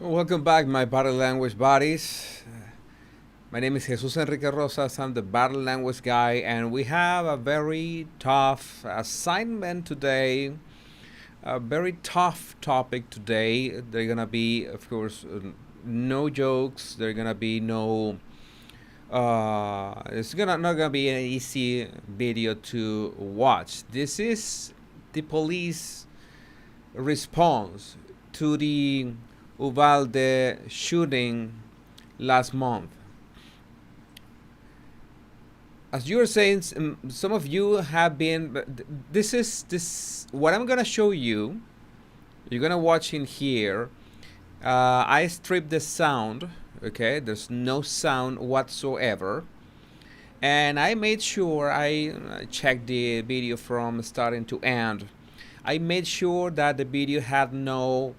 Welcome back, my body language buddies. My name is Jesus Enrique Rosas. I'm the body language guy, and we have a very tough assignment today. A very tough topic today. There are gonna be, of course, no jokes. There are gonna be no. It's not gonna be an easy video to watch. This is the police response to the Uvalde shooting last month. As you were saying, some of you have been. This what I'm gonna show you. You're gonna watch in here. I stripped the sound. Okay, there's no sound whatsoever, and I made sure I checked the video from starting to end. I made sure that the video had no,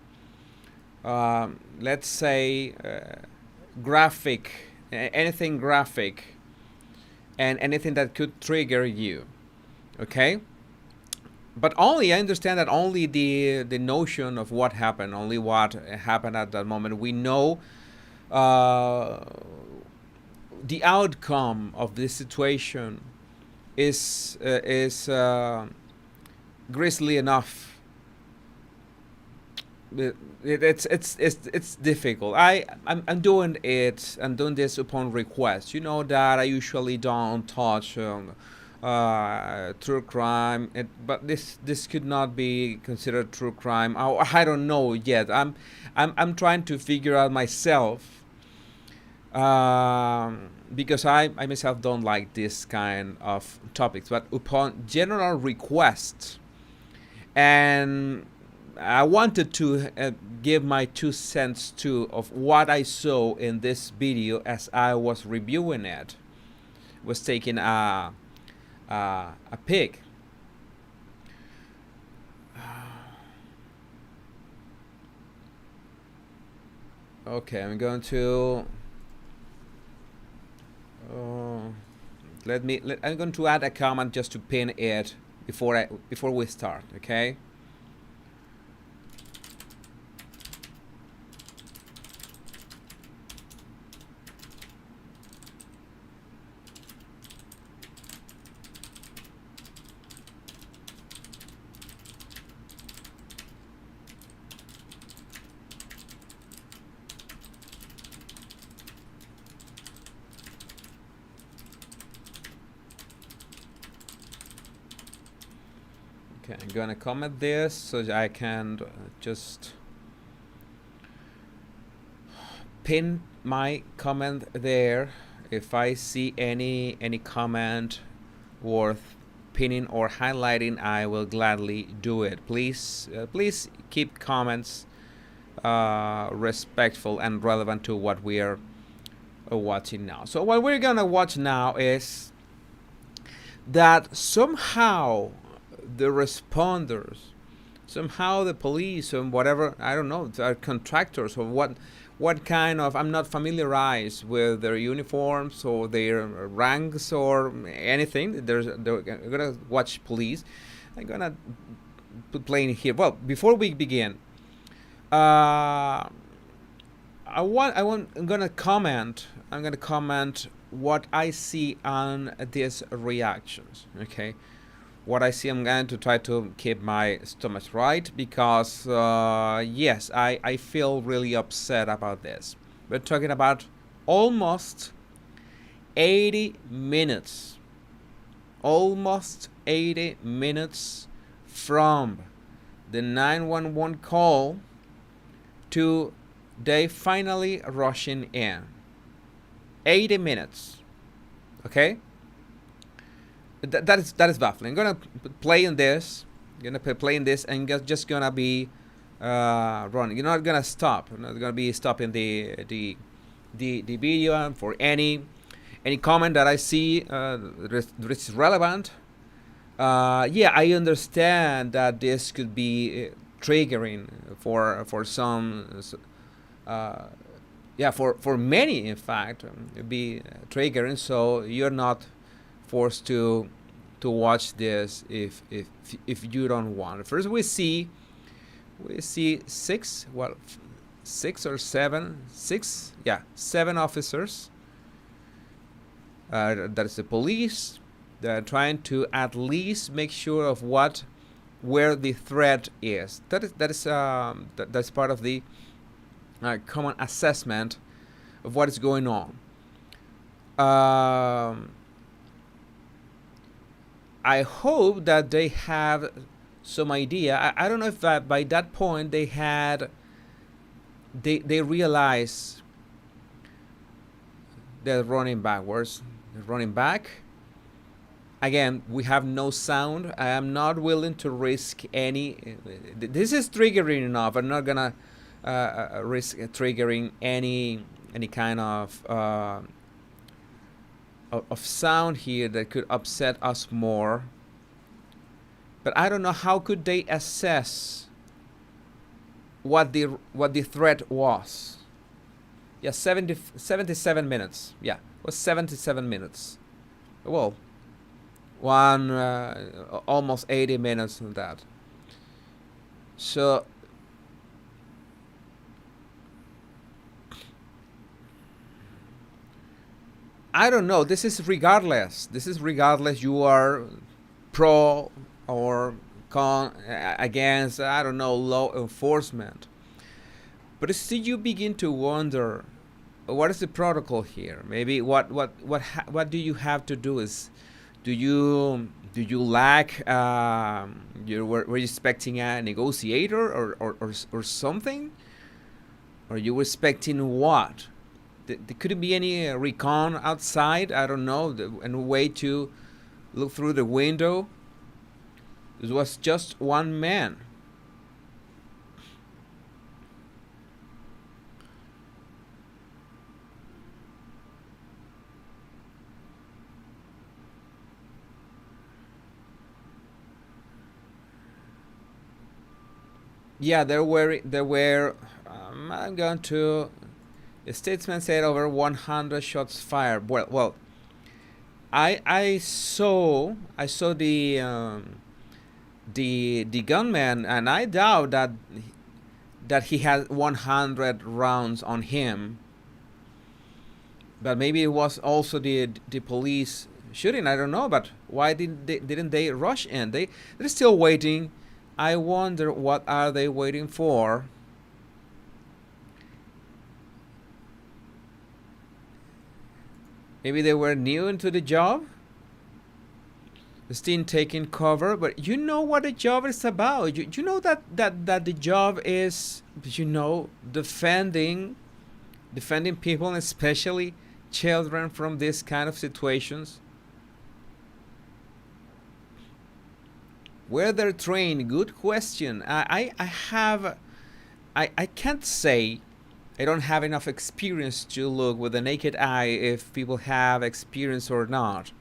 let's say, graphic, anything graphic, and anything that could trigger you. Okay, but only I understand that only the notion of what happened, only what happened at that moment. We know the outcome of this situation is grisly enough. It's difficult. I'm doing it. I'm doing this upon request. You know that I usually don't touch true crime, but this could not be considered true crime. I don't know yet. I'm trying to figure out myself. Because I myself don't like this kind of topics, but upon general request, and I wanted to give my 2 cents too of what I saw in this video as I was reviewing it. Was taking a pic. Okay, I'm going to. I'm going to add a comment just to pin it before we start. Okay. Okay, I'm gonna comment this so that I can just pin my comment there. If I see any comment worth pinning or highlighting, I will gladly do it. Please keep comments respectful and relevant to what we are watching now. So what we're gonna watch now is that somehow the responders, somehow the police or whatever, I don't know, are contractors or what kind of, I'm not familiarized with their uniforms or their ranks or anything. They're gonna watch police. I'm gonna put playing here. Well, before we begin, I'm gonna comment what I see on these reactions. Okay, what I see, I'm going to try to keep my stomach right because yes, I feel really upset about this. We're talking about almost 80 minutes, almost 80 minutes from the 911 call to they finally rushing in. 80 minutes. Okay? That is baffling. I'm gonna play in this. And just gonna be running. You're not gonna stop. You're not gonna be stopping the video. And for any comment that I see that is relevant, yeah, I understand that this could be triggering for some. Yeah, for many, in fact, it'd be triggering. So you're not forced to watch this if you don't want. First, we see seven officers. That is the police. They're trying to at least make sure of where the threat is. That's part of the common assessment of what is going on. I hope that they have some idea. I don't know if that by that point they realize they're running backwards. They're running back. Again, we have no sound. I am not willing to risk any. This is triggering enough. I'm not gonna risk triggering any kind of sound here that could upset us more. But I don't know how could they assess what the threat was. Yeah, 77 minutes. Yeah, it was 77 minutes. Well, almost 80 minutes on that. So I don't know. This is regardless. You are pro or con against, I don't know, law enforcement. But still, you begin to wonder, what is the protocol here? Maybe what do you have to do? Is do you lack? Were you expecting a negotiator or something? Or you were expecting what? There couldn't be any recon outside. I don't know, and a way to look through the window. It was just one man. Yeah, there were. I'm going to. The statesman said over 100 shots fired. Well, I saw the gunman, and I doubt that he had 100 rounds on him. But maybe it was also the police shooting. I don't know. But why didn't they rush in? They're still waiting. I wonder what are they waiting for. Maybe they were new into the job. Still taking cover, but you know what the job is about. You know that the job is, defending people, especially children, from this kind of situations. Where they're trained, good question. I can't say. I don't have enough experience to look with the naked eye if people have experience or not.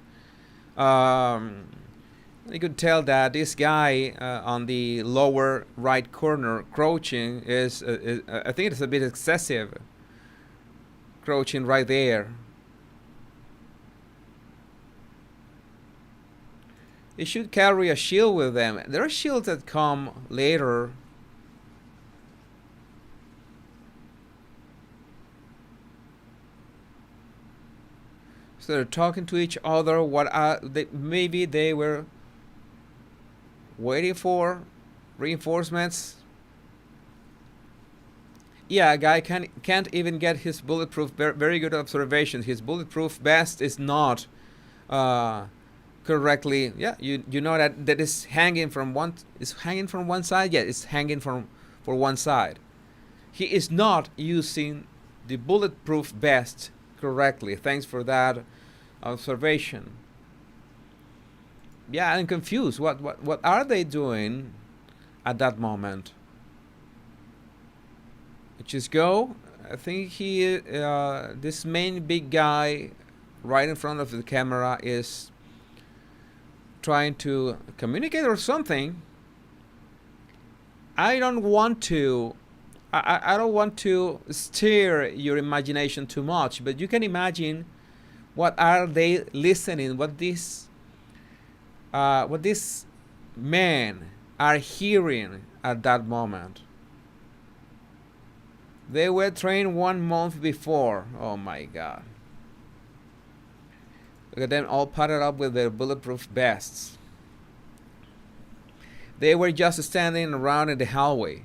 You could tell that this guy on the lower right corner crouching is I think it's a bit excessive. Crouching right there. They should carry a shield with them. There are shields that come later. So they're talking to each other. What are they? Maybe they were waiting for reinforcements. Yeah, a guy can't even get his bulletproof. Very good observation. His bulletproof vest is not correctly. Yeah, you know that is hanging from one. Is hanging from one side. Yeah, it's hanging for one side. He is not using the bulletproof vest correctly. Thanks for that observation. Yeah, I'm confused. What are they doing at that moment? Just go. I think this main big guy right in front of the camera is trying to communicate or something. I don't want to steer your imagination too much, but you can imagine what are they listening, what these men are hearing at that moment. They were trained 1 month before. Oh my god. Look at them all padded up with their bulletproof vests. They were just standing around in the hallway.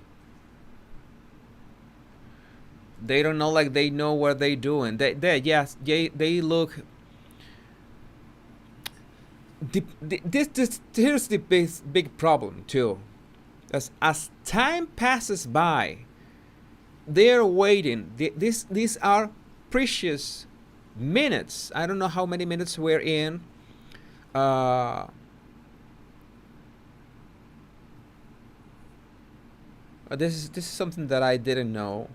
They don't know like they know what they're doing. They look. Here's the big problem too. As time passes by, they're waiting. These are precious minutes. I don't know how many minutes we're in. This is something that I didn't know.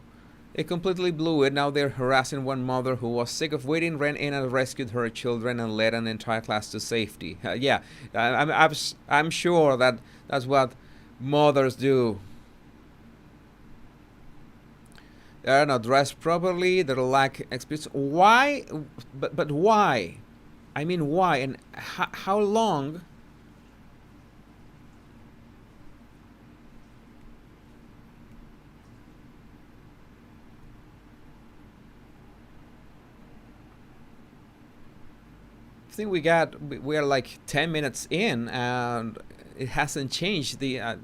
It completely blew it. Now they're harassing one mother who was sick of waiting, ran in and rescued her children and led an entire class to safety. Yeah, I'm sure that that's what mothers do. They're not dressed properly. They lack experience. Why? But why? I mean, why? And how long? I think we are like 10 minutes in and it hasn't changed. I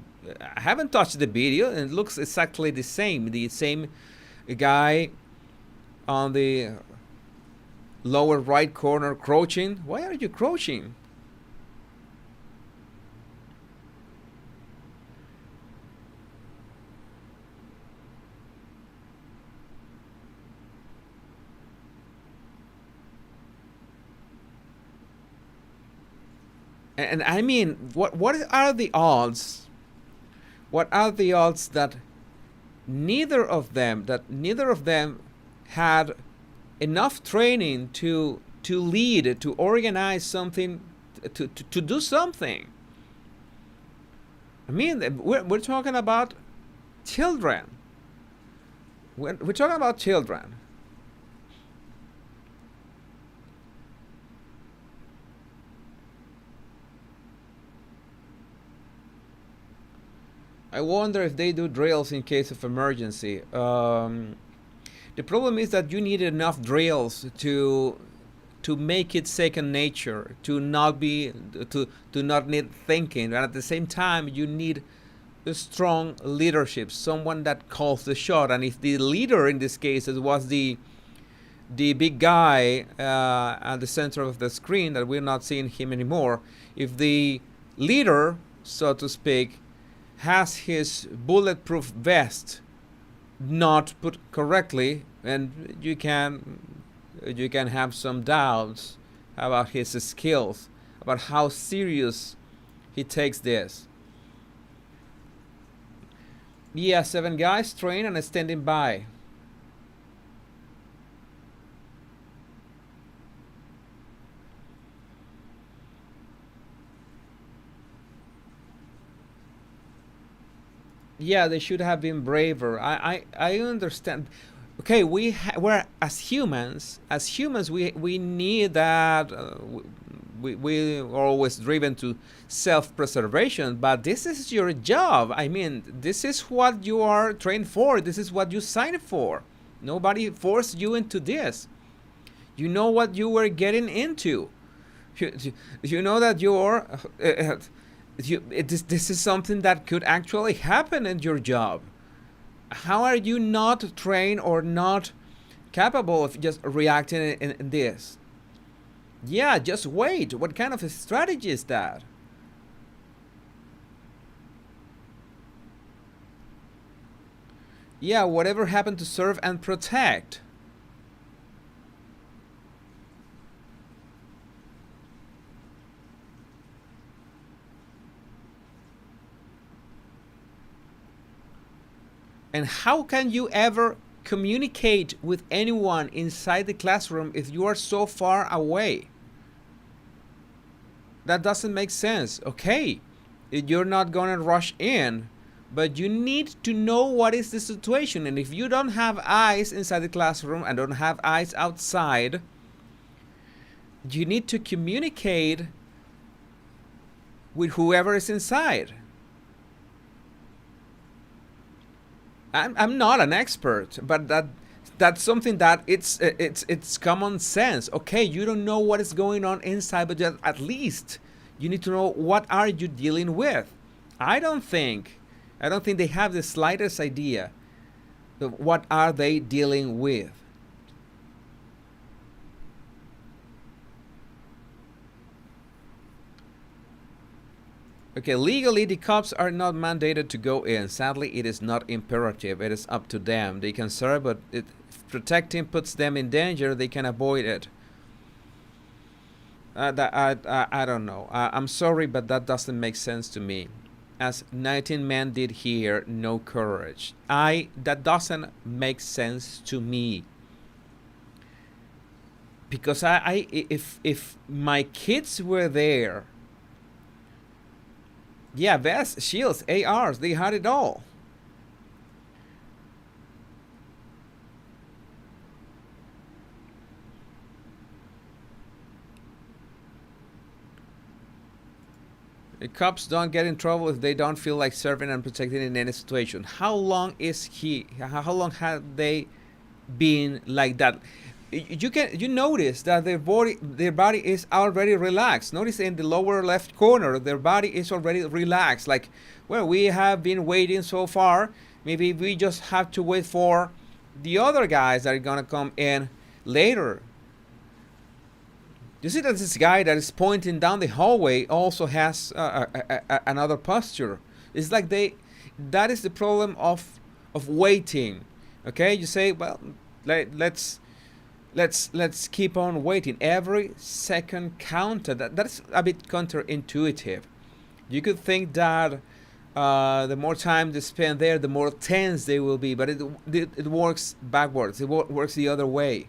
haven't touched the video and it looks exactly the same. The same guy on the lower right corner crouching. Why are you crouching? And I mean, what are the odds? What are the odds that neither of them had enough training to lead, to organize something, to do something? I mean, we're talking about children. We're talking about children. I wonder if they do drills in case of emergency. The problem is that you need enough drills to make it second nature, to not need thinking, and at the same time you need a strong leadership, someone that calls the shot. And if the leader in this case was the big guy at the center of the screen that we're not seeing him anymore, if the leader, so to speak, has his bulletproof vest not put correctly, and you can have some doubts about his skills, about how serious he takes this. Yeah, 7 guys trained and standing by. Yeah, they should have been braver. I understand. Okay, we're as humans we need that. We are always driven to self-preservation, but this is your job. I mean, this is what you are trained for. This is what you signed for. Nobody forced you into this. You know what you were getting into. You know that you're. This is something that could actually happen in your job. How are you not trained or not capable of just reacting in this? Yeah, just wait. What kind of a strategy is that? Yeah, whatever happened to serve and protect? And how can you ever communicate with anyone inside the classroom if you are so far away? That doesn't make sense. Okay, you're not gonna rush in, but you need to know what is the situation. And if you don't have eyes inside the classroom and don't have eyes outside, you need to communicate with whoever is inside. I'm not an expert, but that's something that it's common sense. Okay, you don't know what is going on inside, but just at least you need to know what are you dealing with. I don't think I don't think they have the slightest idea of what are they dealing with. Okay, legally, the cops are not mandated to go in. Sadly, it is not imperative. It is up to them. They can serve, but if protecting puts them in danger, they can avoid it. I don't know. I'm sorry, but that doesn't make sense to me. As 19 men did here, no courage. That doesn't make sense to me. Because if my kids were there, yeah, vests, shields, ARs, they had it all. The cops don't get in trouble if they don't feel like serving and protecting in any situation. How long have they been like that? You notice that their body is already relaxed. Notice in the lower left corner, their body is already relaxed. Like, well, we have been waiting so far. Maybe we just have to wait for the other guys that are gonna come in later. You see that this guy that is pointing down the hallway also has another posture. It's like that is the problem of waiting. Okay, you say, well, let's keep on waiting. Every second counted. That's a bit counterintuitive. You could think that the more time they spend there, the more tense they will be, but it works backwards. It works the other way.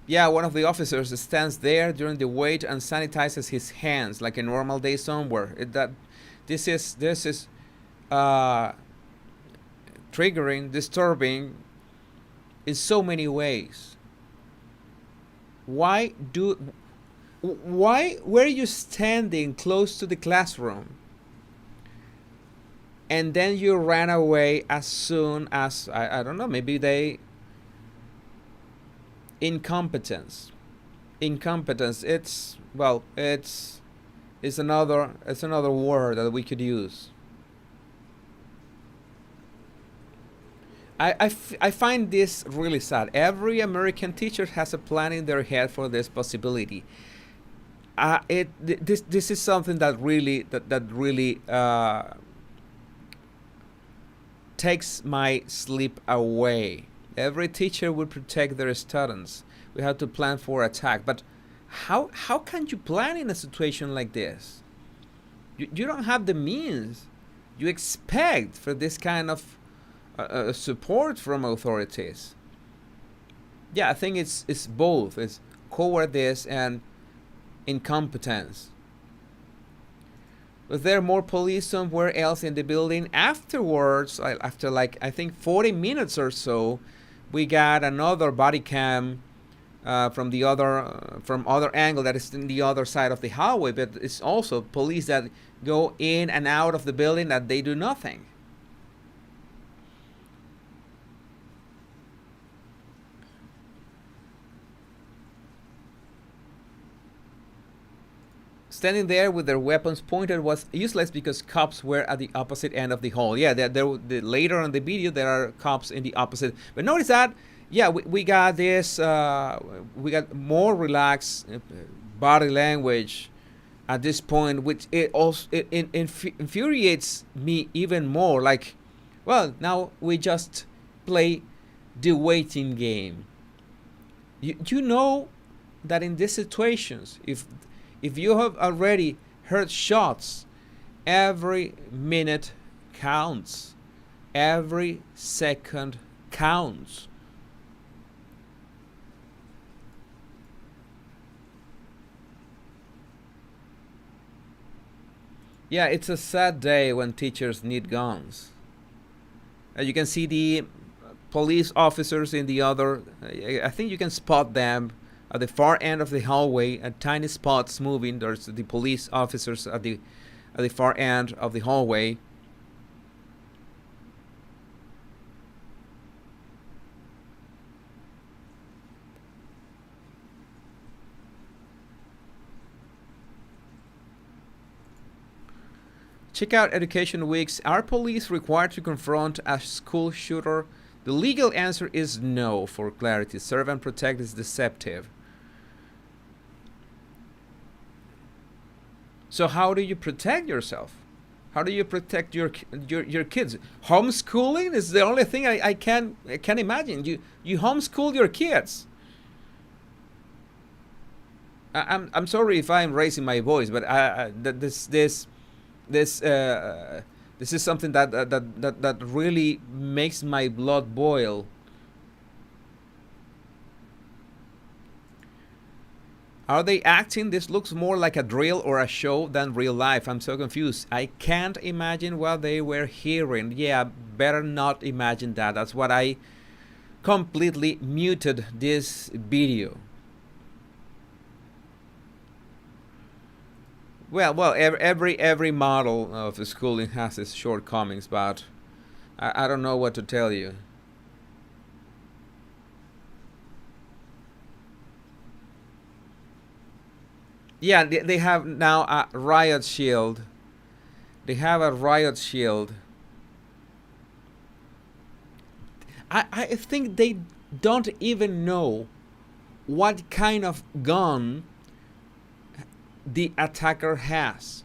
Yeah, one of the officers stands there during the wait and sanitizes his hands like a normal day somewhere. This is uh, triggering, disturbing in so many ways. Why were you standing close to the classroom and then you ran away as soon as I don't know, maybe they incompetence. It's well, it's another word that we could use. I find this really sad. Every American teacher has a plan in their head for this possibility. This is something that really takes my sleep away. Every teacher would protect their students. We have to plan for attack, but how can you plan in a situation like this? You don't have the means. You expect for this kind of support from authorities. Yeah, I think it's both. It's cowardice and incompetence. Was there more police somewhere else in the building? Afterwards, after like I think 40 minutes or so, we got another body cam from other angle that is in the other side of the hallway. But it's also police that go in and out of the building that they do nothing. Standing there with their weapons pointed was useless because cops were at the opposite end of the hall. Yeah, later on the video there are cops in the opposite. But notice that, yeah, we got this, we got more relaxed body language at this point, which it infuriates me even more. Like, well, now we just play the waiting game. You know that in these situations, if you have already heard shots, every minute counts. Every second counts. Yeah, it's a sad day when teachers need guns. You can see the police officers in the other. I think you can spot them at the far end of the hallway, tiny spots moving. There's the police officers at the far end of the hallway. Check out Education Week's Are Police Required to Confront a School Shooter? The legal answer is no. For clarity, serve and protect is deceptive. So how do you protect yourself? How do you protect your kids? Homeschooling is the only thing I can imagine. You homeschool your kids. I'm sorry if I'm raising my voice, but this is something that really makes my blood boil. Are they acting? This looks more like a drill or a show than real life. I'm so confused. I can't imagine what they were hearing. Yeah, better not imagine that. That's what I completely muted this video. Well, every model of schooling has its shortcomings, but I don't know what to tell you. Yeah, they have now a riot shield. They have a riot shield. I think they don't even know what kind of gun the attacker has.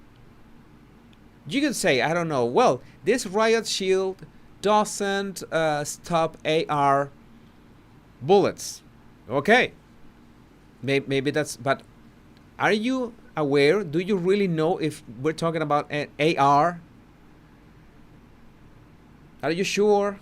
You can say, I don't know, well, this riot shield doesn't stop AR bullets. Okay, maybe that's, but are you aware? Do you really know if we're talking about an AR? Are you sure?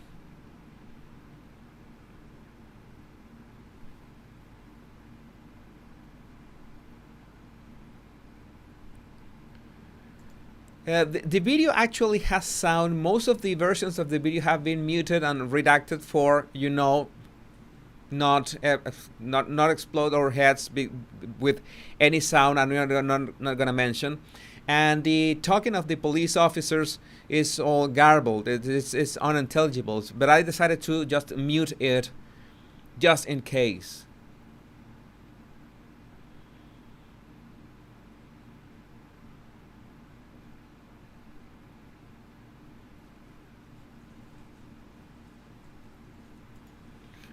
The video actually has sound. Most of the versions of the video have been muted and redacted for, you know, not explode our heads with any sound. I'm not gonna mention. And the talking of the police officers is all garbled. It's unintelligible. But I decided to just mute it, just in case.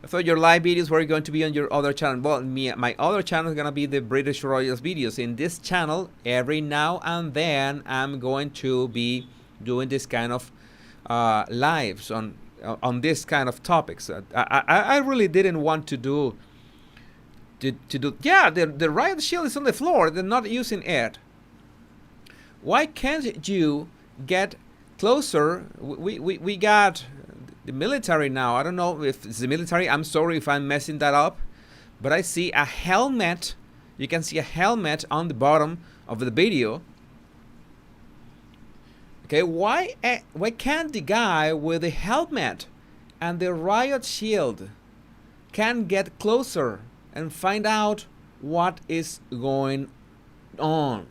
I thought your live videos were going to be on your other channel. Well, my other channel is going to be the British Royals videos. In this channel, every now and then, I'm going to be doing this kind of lives on this kind of topics. I really didn't want to do. Yeah, the riot shield is on the floor. They're not using it. Why can't you get closer? We got the military now. I don't know if it's the military. I'm sorry if I'm messing that up. But I see a helmet. You can see a helmet on the bottom of the video. Okay, why can't the guy with the helmet and the riot shield can get closer and find out what is going on?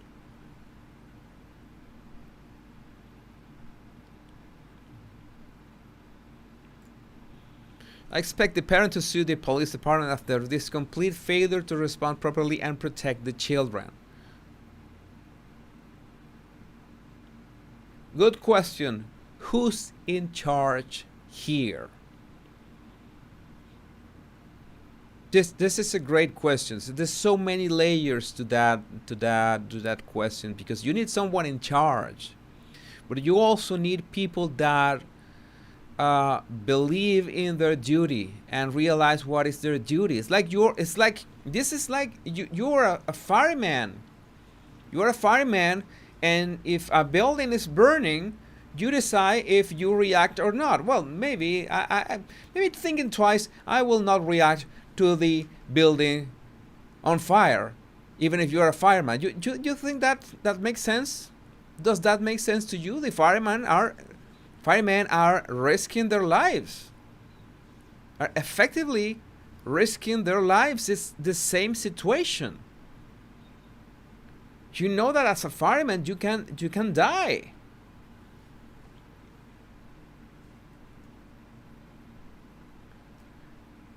I expect the parent to sue the police department after this complete failure to respond properly and protect the children. Good question. Who's in charge here? This is a great question. So there's so many layers to that question, because you need someone in charge, but you also need people that believe in their duty and realize what is their duty. It's like you're a fireman. You're a fireman, and if a building is burning, you decide if you react or not. Well, maybe maybe thinking twice, I will not react to the building on fire, even if you're a fireman. You think that makes sense? Does that make sense to you? The firemen are risking their lives, are effectively risking their lives. It's the same situation. You know that as a fireman you can die.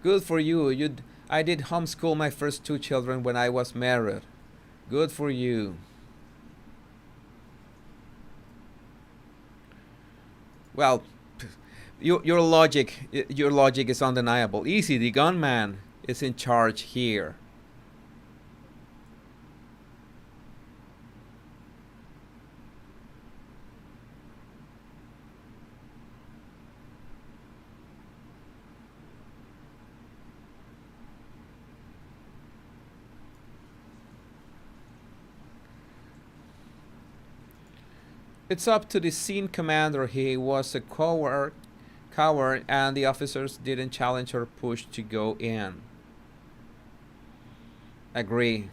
Good for you. I did homeschool my first two children when I was married. Good for you. Well, your logic is undeniable. Easy, the gunman is in charge here. It's up to the scene commander. He was a coward, and the officers didn't challenge or push to go in. Agree.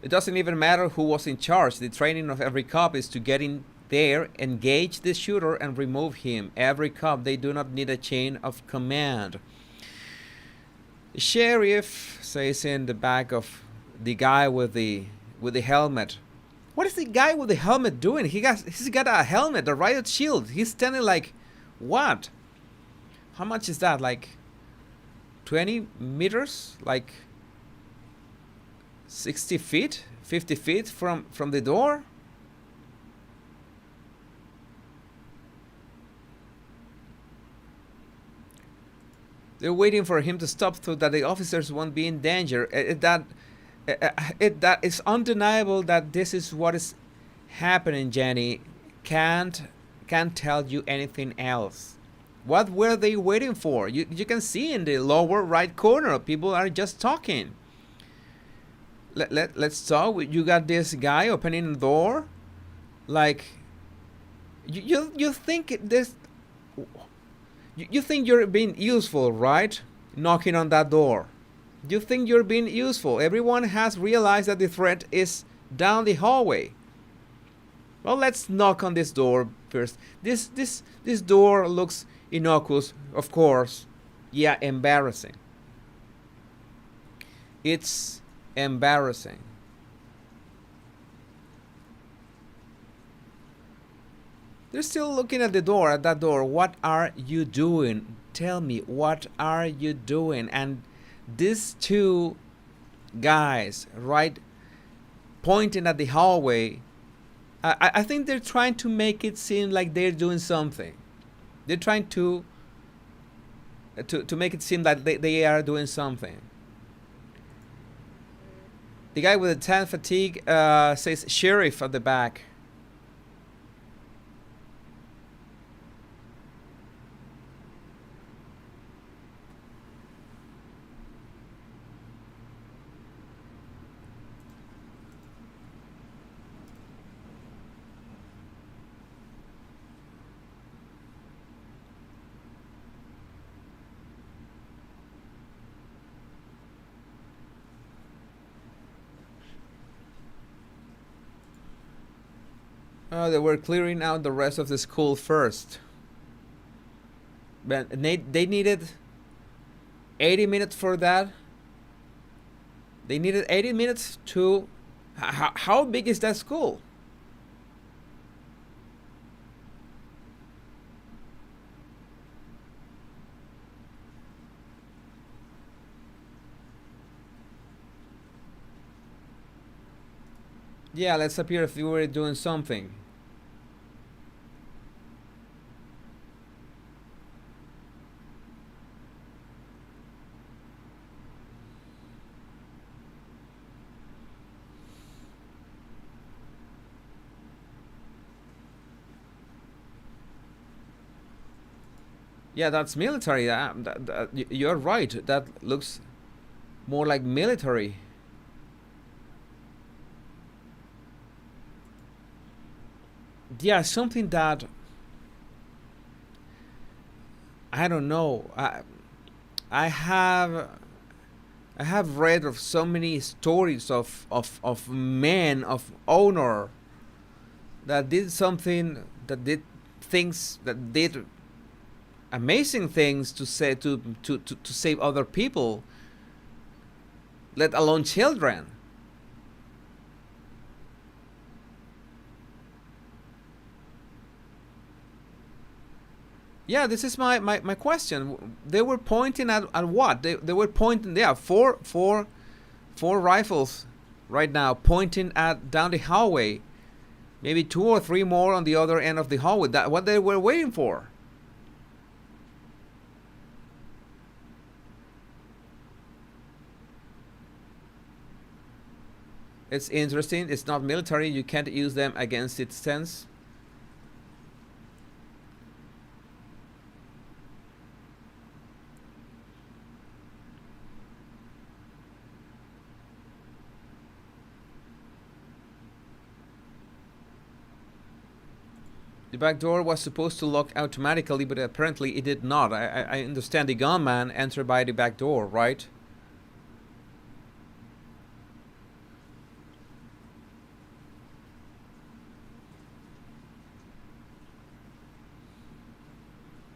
It doesn't even matter who was in charge. The training of every cop is to get in there, engage the shooter, and remove him. Every cop, they do not need a chain of command. The sheriff says in the back of the guy with the helmet. What is the guy with the helmet doing? He's got a helmet, a riot shield. He's standing like what? How much is that? Like 20 meters? Like 60 feet? 50 feet from the door? They're waiting for him to stop so that the officers won't be in danger. That is undeniable that this is what is happening, Jenny. Can't tell you anything else. What were they waiting for? You can see in the lower right corner, people are just talking. Let's talk. You got this guy opening the door, like you think this. You think you're being useful, right? Knocking on that door. You think you're being useful. Everyone has realized that the threat is down the hallway. Well, let's knock on this door first. This door looks innocuous, of course. Yeah, embarrassing. It's embarrassing. They're still looking at that door. What are you doing? Tell me, what are you doing? And these two guys, right, pointing at the hallway, I think they're trying to make it seem like they're doing something. They're trying to make it seem like they are doing something. The guy with the tan fatigue says sheriff at the back. They were clearing out the rest of the school first. But they needed 80 minutes for that. They needed 80 minutes to... How big is that school? Yeah, let's appear if you were doing something. Yeah, that's military. You're right. That looks more like military. Yeah, something that I don't know. I have read of so many stories of men, of honor that did something, that did things, that did amazing things to say to save other people, let alone children. Yeah, this is my question. They were pointing at what? They were pointing, yeah, four rifles right now pointing at down the hallway. Maybe two or three more on the other end of the hallway. That what they were waiting for. It's interesting. It's not military. You can't use them against its sense. The back door was supposed to lock automatically, but apparently it did not. I understand the gunman entered by the back door, right?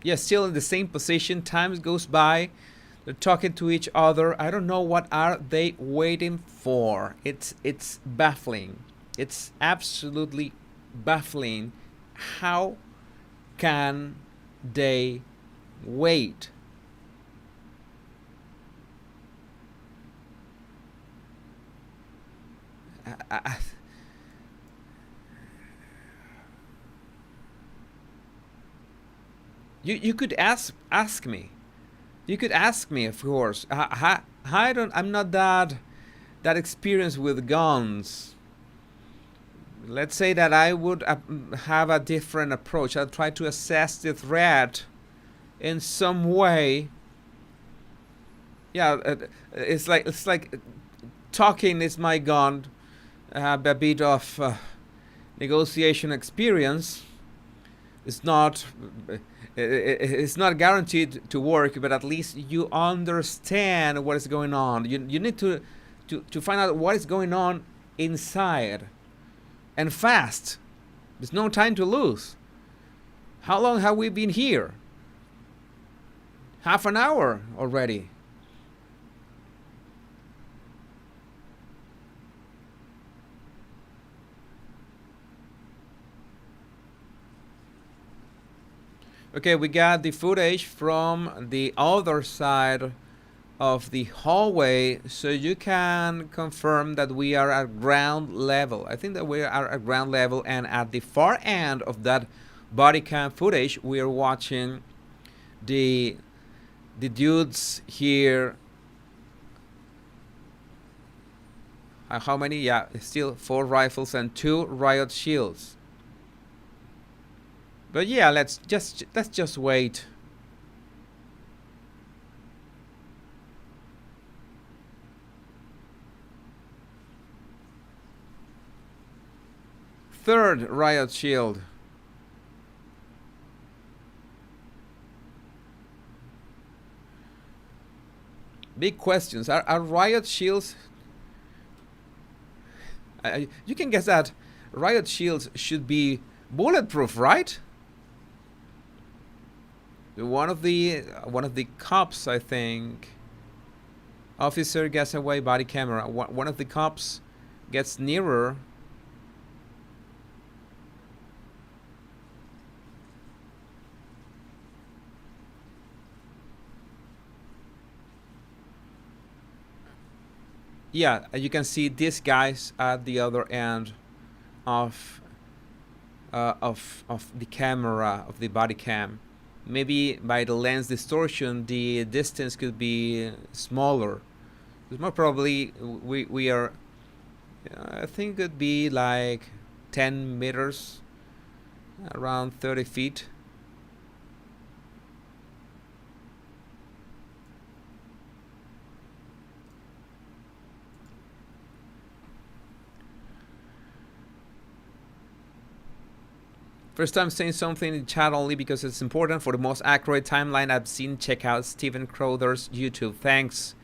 Yeah, still in the same position. Time goes by. They're talking to each other. I don't know what are they waiting for. It's baffling. It's absolutely baffling. How can they wait? I, you could ask me. You could ask me, of course. I don't. I'm not that experienced with guns. Let's say that I would have a different approach. I'll try to assess the threat in some way. Yeah, it's like talking is my gun. I have a bit of negotiation experience. It's not it's not guaranteed to work, but at least you understand what is going on. You need to find out what is going on inside, and fast. There's no time to lose. How long have we been here? Half an hour already. Okay, we got the footage from the other side of the hallway, so you can confirm that we are at ground level. I think that we are at ground level, and at the far end of that body cam footage, we are watching the dudes here. How many? Yeah, still 4 rifles and 2 riot shields. But yeah, let's just wait. Third riot shield. Big questions. Are riot shields? You can guess that riot shields should be bulletproof, right? One of the cops, I think. Officer gets away, body camera. One of the cops gets nearer. Yeah, you can see these guys at the other end of the camera, of the body cam. Maybe by the lens distortion, the distance could be smaller. Because more probably we are. I think it could be like 10 meters, around 30 feet. First time saying something in chat only because it's important. For the most accurate timeline I've seen, check out Steven Crowther's YouTube. Thanks,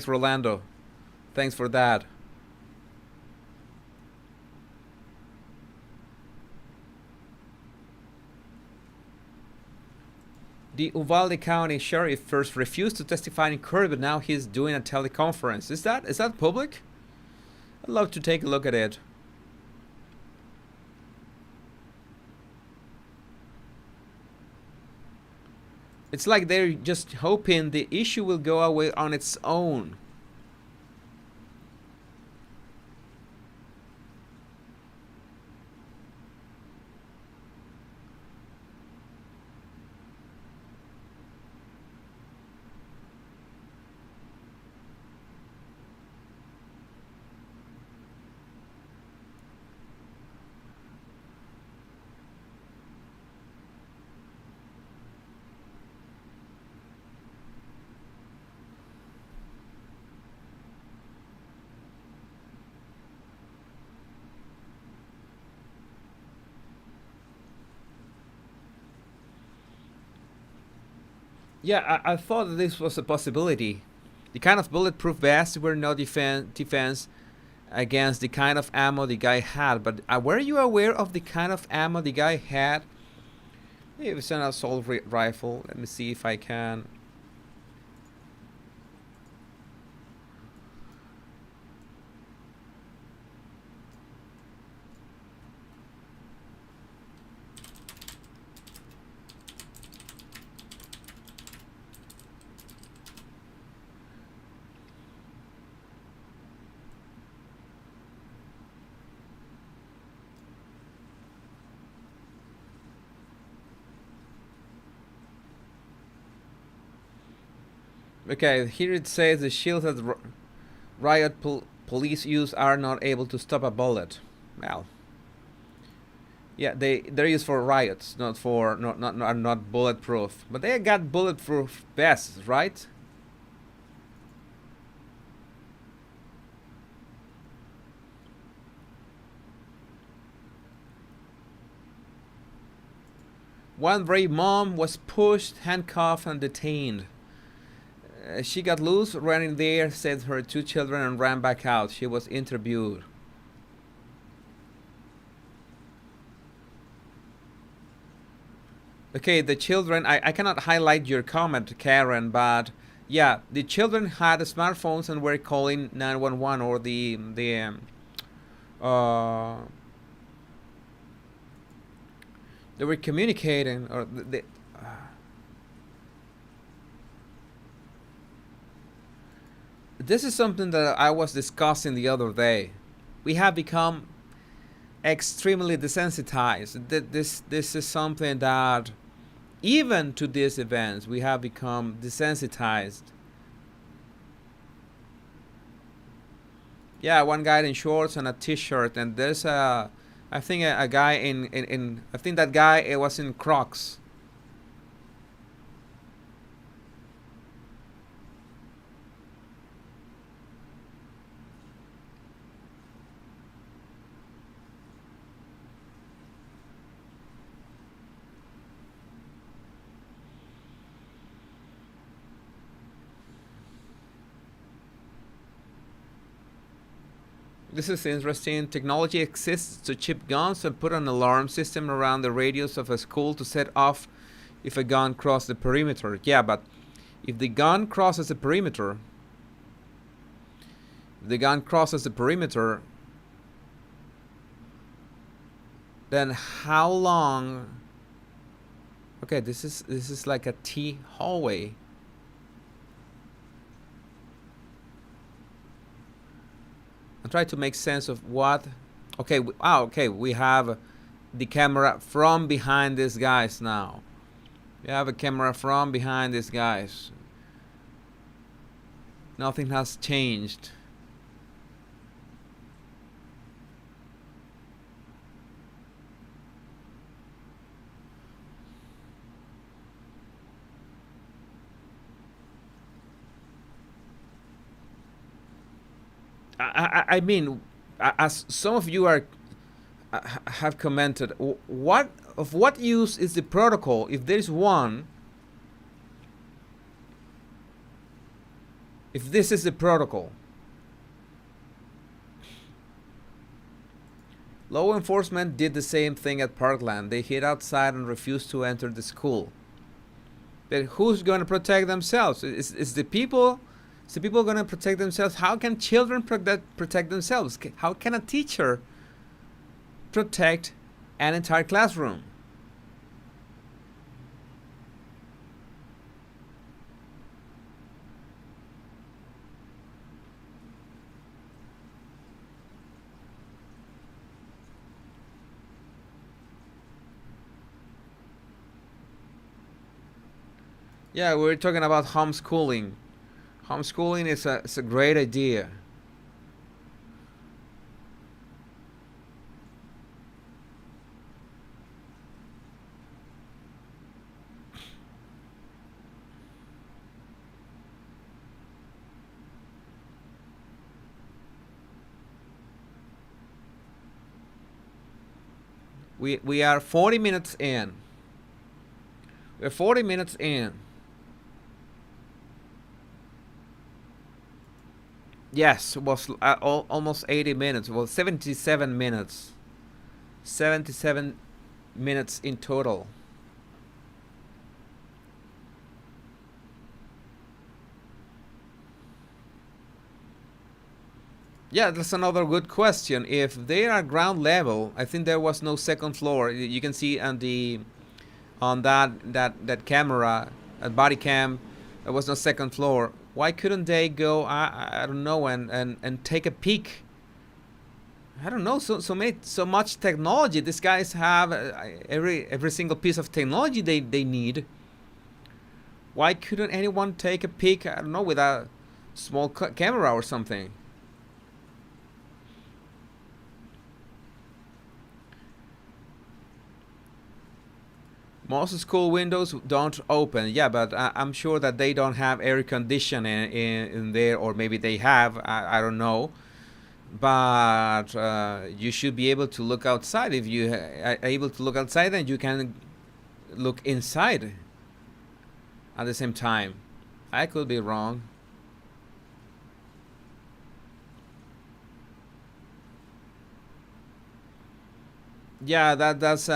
Rolando. Thanks for that. The Uvalde County Sheriff first refused to testify in court, but now he's doing a teleconference. Is that public? I'd love to take a look at it. It's like they're just hoping the issue will go away on its own. Yeah, I thought that this was a possibility. The kind of bulletproof vests were no defense against the kind of ammo the guy had. But were you aware of the kind of ammo the guy had? It was an assault rifle. Let me see if I can. Okay, here it says the shields that riot police use are not able to stop a bullet. Well, yeah, they're used for riots, not for not bulletproof. But they got bulletproof vests, right? One brave mom was pushed, handcuffed, and detained. She got loose, ran in there, saved her two children, and ran back out. She was interviewed. Okay, the children, I cannot highlight your comment, Karen, but yeah, the children had smartphones and were calling 911 or uh, they were communicating, or this is something that I was discussing the other day. We have become extremely desensitized. This is something that even to these events we have become desensitized. Yeah, one guy in shorts and a t-shirt, and there's I think a guy in I think that guy it was in Crocs. This is interesting. Technology exists to chip guns and put an alarm system around the radius of a school to set off if a gun crosses the perimeter. Yeah, but if the gun crosses the perimeter, then how long? Okay, this is like a T hallway. I'm trying to make sense of what. Okay, okay, we have the camera from behind these guys now. We have a camera from behind these guys. Nothing has changed. I mean, as some of you are have commented, what use is the protocol if there is one? If this is the protocol, law enforcement did the same thing at Parkland. They hid outside and refused to enter the school. But who's going to protect themselves? Is the people? Is the people going to protect themselves? How can children protect themselves? How can a teacher protect an entire classroom? Yeah, we're talking about homeschooling. Homeschooling is a great idea. We are 40 minutes in. We're 40 minutes in. Yes, it was almost 80 minutes. Well, 77 minutes. 77 minutes in total. Yeah, that's another good question. If they are ground level, I think there was no second floor. You can see on that camera, at body cam, there was no second floor. Why couldn't they go? I don't know, and take a peek? I don't know. So much technology. These guys have every single piece of technology they need. Why couldn't anyone take a peek? I don't know, with a small camera or something. Most school windows don't open. Yeah, but I'm sure that they don't have air conditioning in there, or maybe they have. I don't know. But you should be able to look outside. If you are able to look outside, then you can look inside at the same time. I could be wrong. Yeah, that's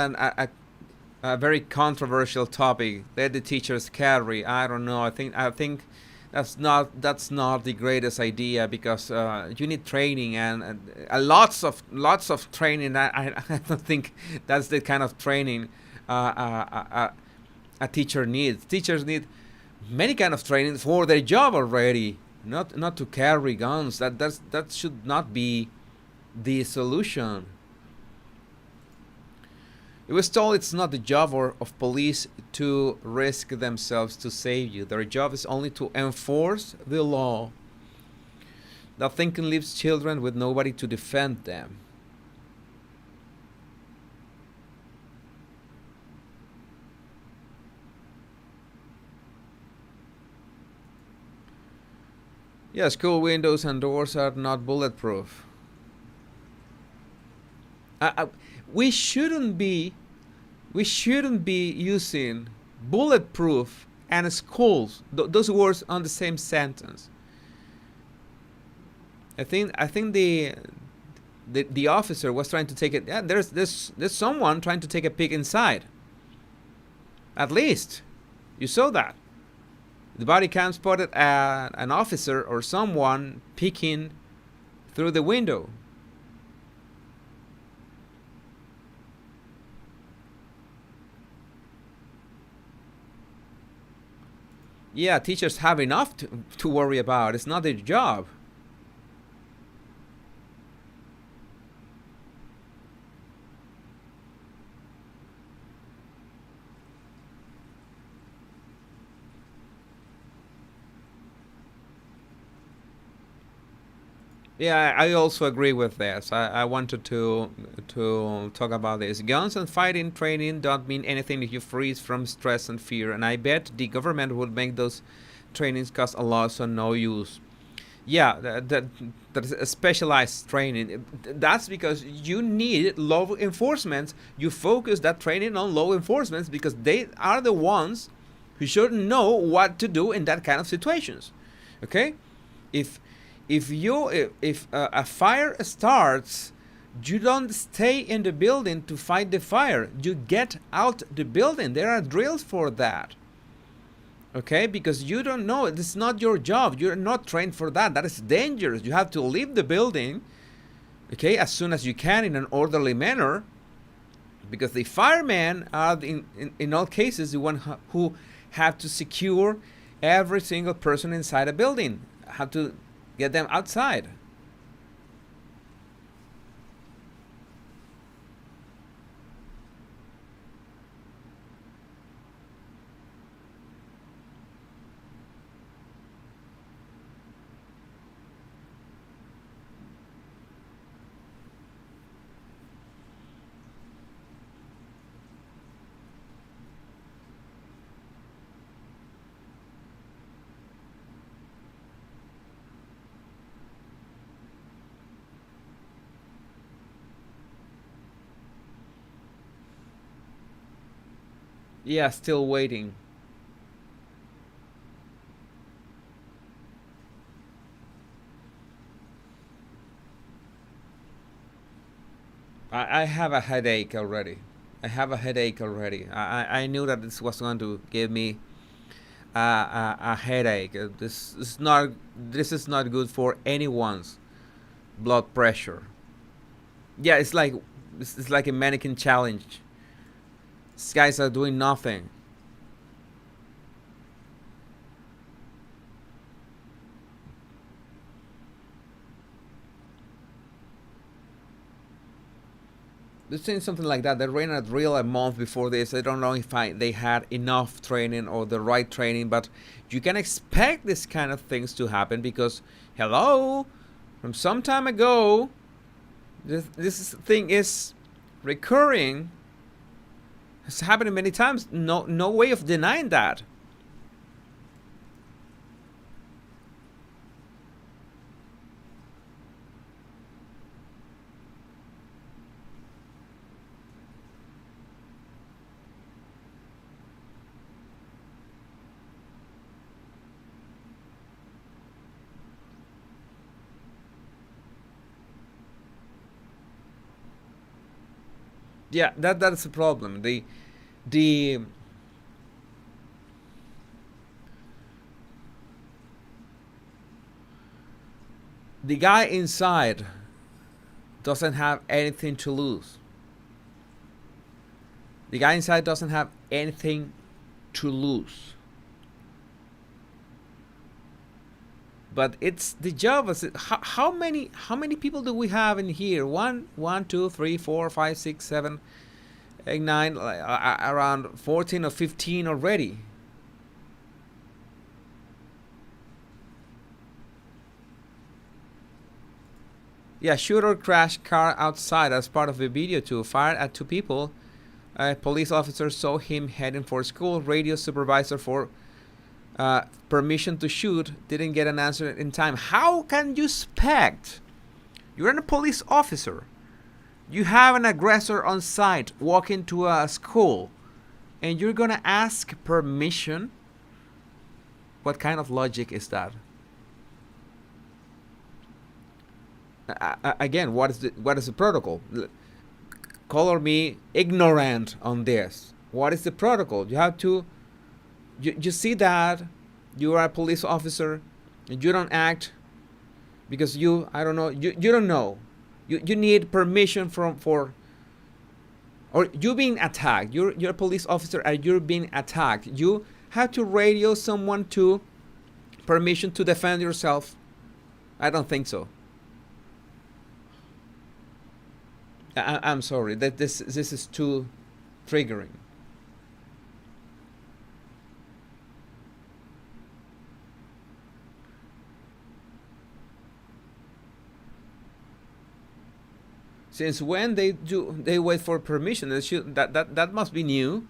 a very controversial topic. Let the teachers carry. I don't know. I think that's not the greatest idea, because you need training, and lots of training. I don't think that's the kind of training a teacher needs. Teachers need many kind of training for their job already. Not to carry guns. That should not be the solution. It was told it's not the job of police to risk themselves to save you. Their job is only to enforce the law. That thinking leaves children with nobody to defend them. Yeah, school windows and doors are not bulletproof. I, we shouldn't be we shouldn't be using bulletproof and schools, those words on the same sentence. I think the officer was trying to take it. Yeah, there's someone trying to take a peek inside. At least you saw that. The body cam spotted an officer or someone peeking through the window. Yeah, teachers have enough to worry about. It's not their job. Yeah, I also agree with this. I wanted to talk about this. Guns and fighting training don't mean anything if you freeze from stress and fear. And I bet the government would make those trainings cost a lot, so no use. Yeah, that's a specialized training. That's because you need law enforcement. You focus that training on law enforcement because they are the ones who should know what to do in that kind of situations. Okay, if if a fire starts, you don't stay in the building to fight the fire. You get out the building. There are drills for that. Okay, because you don't know. It's not your job. You're not trained for that. That is dangerous. You have to leave the building, okay, as soon as you can in an orderly manner, because the firemen are in all cases the one who have to secure every single person inside a building, have to get them outside. Yeah, still waiting. I have a headache already. I have a headache already. I knew that this was going to give me a headache. This is not good for anyone's blood pressure. Yeah, it's like a mannequin challenge. These guys are doing nothing. They're saying something like that. They ran a drill a month before this. I don't know if they had enough training or the right training, but you can expect this kind of things to happen because, hello, from some time ago, this thing is recurring. It's happened many times. No way of denying that. Yeah, that's the problem. The the guy inside doesn't have anything to lose. The guy inside doesn't have anything to lose. But it's the job. How many people do we have in here? One, two, three, 4, 5, 6, 7, 8, 9, around 14 or 15 already. Yeah, shooter crashed car outside as part of the video too. Fired at 2 people. A police officer saw him heading for school. Radio supervisor for permission to shoot didn't get an answer in time. How can you expect? You're a police officer. You have an aggressor on site walking to a school, and you're gonna ask permission? What kind of logic is that? Again, what is the protocol? Color me ignorant on this. What is the protocol? You have to. You see that you are a police officer and you don't act because I don't know, you don't know. You need permission for, or you being attacked. You're a police officer and you're being attacked. You have to radio someone to permission to defend yourself. I don't think so. I'm sorry that this is too triggering. Since when they wait for permission? That must be new.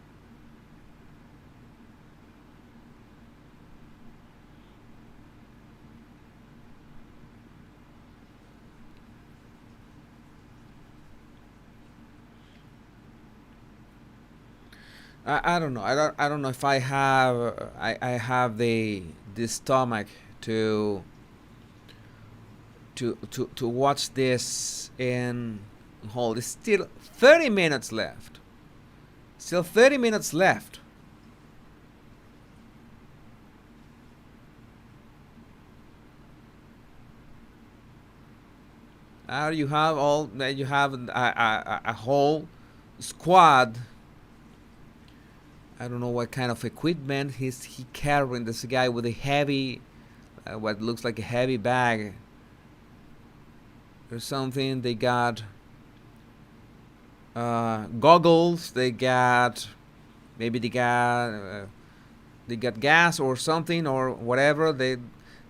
I don't know. I don't know if I have the stomach to watch this in whole. There's still 30 minutes left. Still 30 minutes left. You have a whole squad. I don't know what kind of equipment he carrying. This guy with a heavy, what looks like a heavy bag or something. They got goggles. They got maybe they got gas or something or whatever. They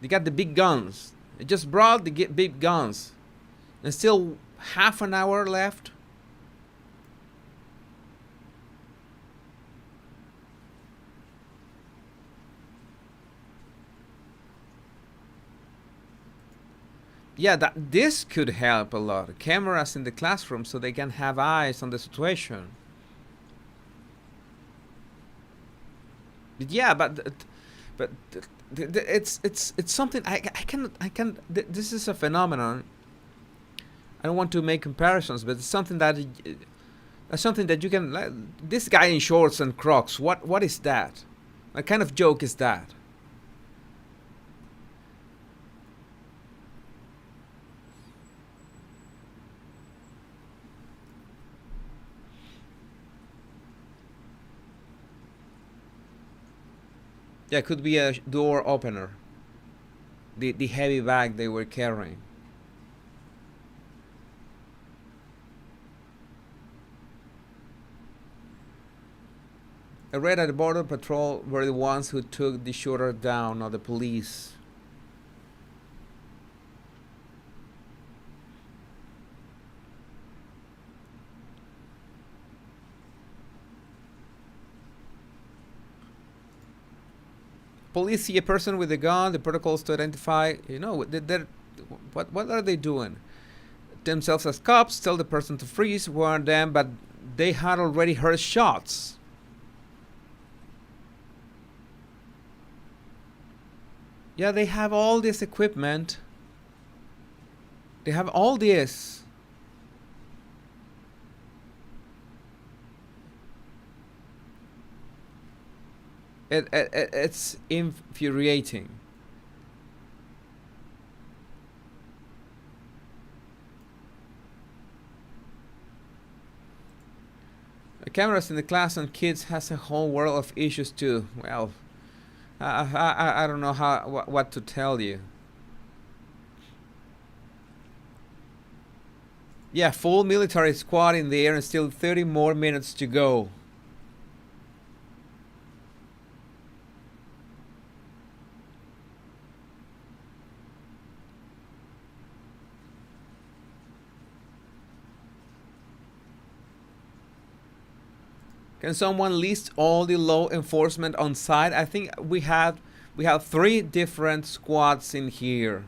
got the big guns. They just brought the big guns. And still half an hour left. Yeah, this could help a lot. Cameras in the classroom so they can have eyes on the situation. But yeah, but it's something I can. This is a phenomenon. I don't want to make comparisons, but it's something that you can. Like, this guy in shorts and Crocs. What is that? What kind of joke is that? Yeah, it could be a door opener. The heavy bag they were carrying. I read that the border patrol were the ones who took the shooter down, not the police. Police see a person with a gun. The protocols to identify. What are they doing? Themselves as cops, tell the person to freeze, warn them, but they had already heard shots. Yeah, they have all this equipment. They have all this. It's infuriating. The cameras in the class and kids has a whole world of issues too. Well, I don't know what to tell you. Yeah, full military squad in the air and still 30 more minutes to go. Can someone list all the law enforcement on site? I think we have 3 different squads in here.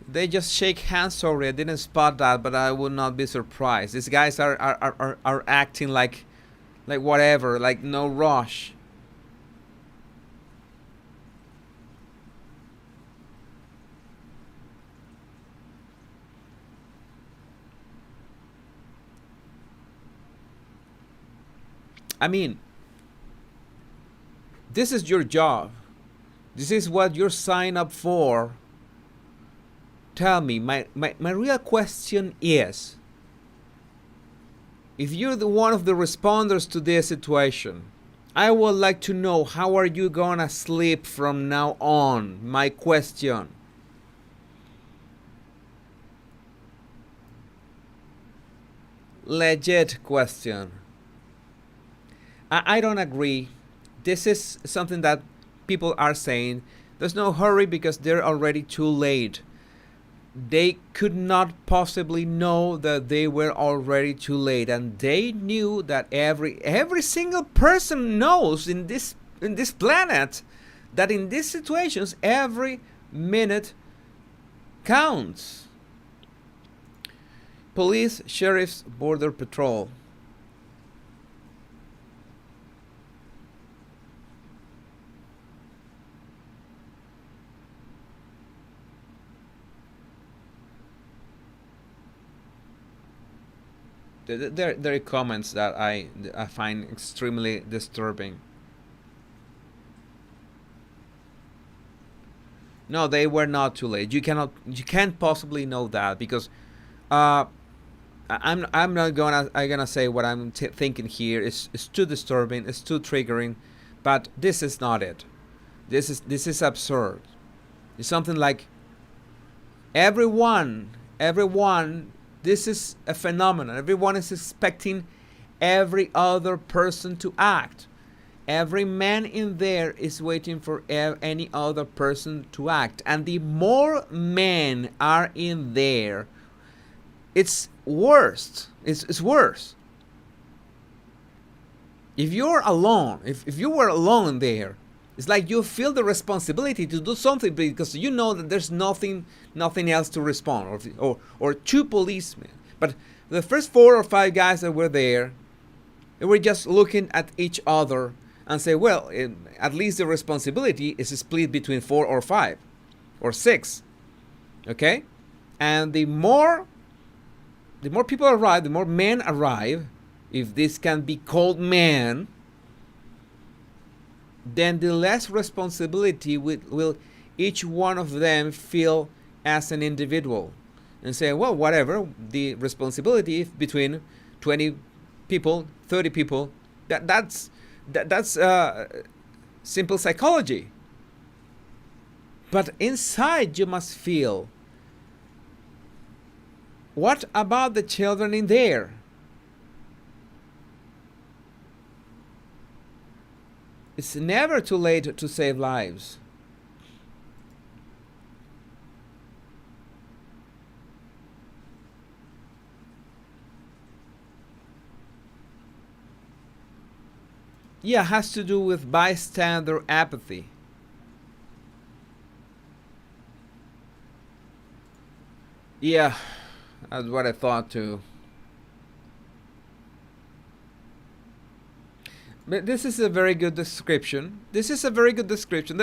They just shake hands. Sorry, I didn't spot that, but I would not be surprised. These guys are acting like whatever, like no rush. I mean, this is your job. This is what you're signed up for. Tell me, my real question is, if you're one of the responders to this situation, I would like to know, how are you gonna sleep from now on? My question. Legit question. I don't agree. This is something that people are saying. There's no hurry because they're already too late. They could not possibly know that they were already too late, and they knew that every single person knows in this planet that in these situations every minute counts. Police, sheriffs, border patrol. There are comments that I find extremely disturbing. No, they were not too late. You can't possibly know that because uh, I'm not gonna say what I'm thinking here is too disturbing, it's too triggering, but this is not it. This is absurd. It's something like everyone. This is a phenomenon. Everyone is expecting every other person to act. Every man in there is waiting for any other person to act, and the more men are in there, it's worse. It's worse. If you're alone, if you were alone there, it's like you feel the responsibility to do something because you know that there's nothing else to respond, or two policemen. But the first 4 or 5 guys that were there, they were just looking at each other and say, well, at least the responsibility is split between 4 or 5 or 6, okay? And the more people arrive, the more men arrive, if this can be called men, then the less responsibility will each one of them feel as an individual, and say, well, whatever, the responsibility between 20 people, 30 people, that's simple psychology. But inside you must feel, what about the children in there? It's never too late to save lives. Yeah, it has to do with bystander apathy. Yeah, that's what I thought too. But this is a very good description. They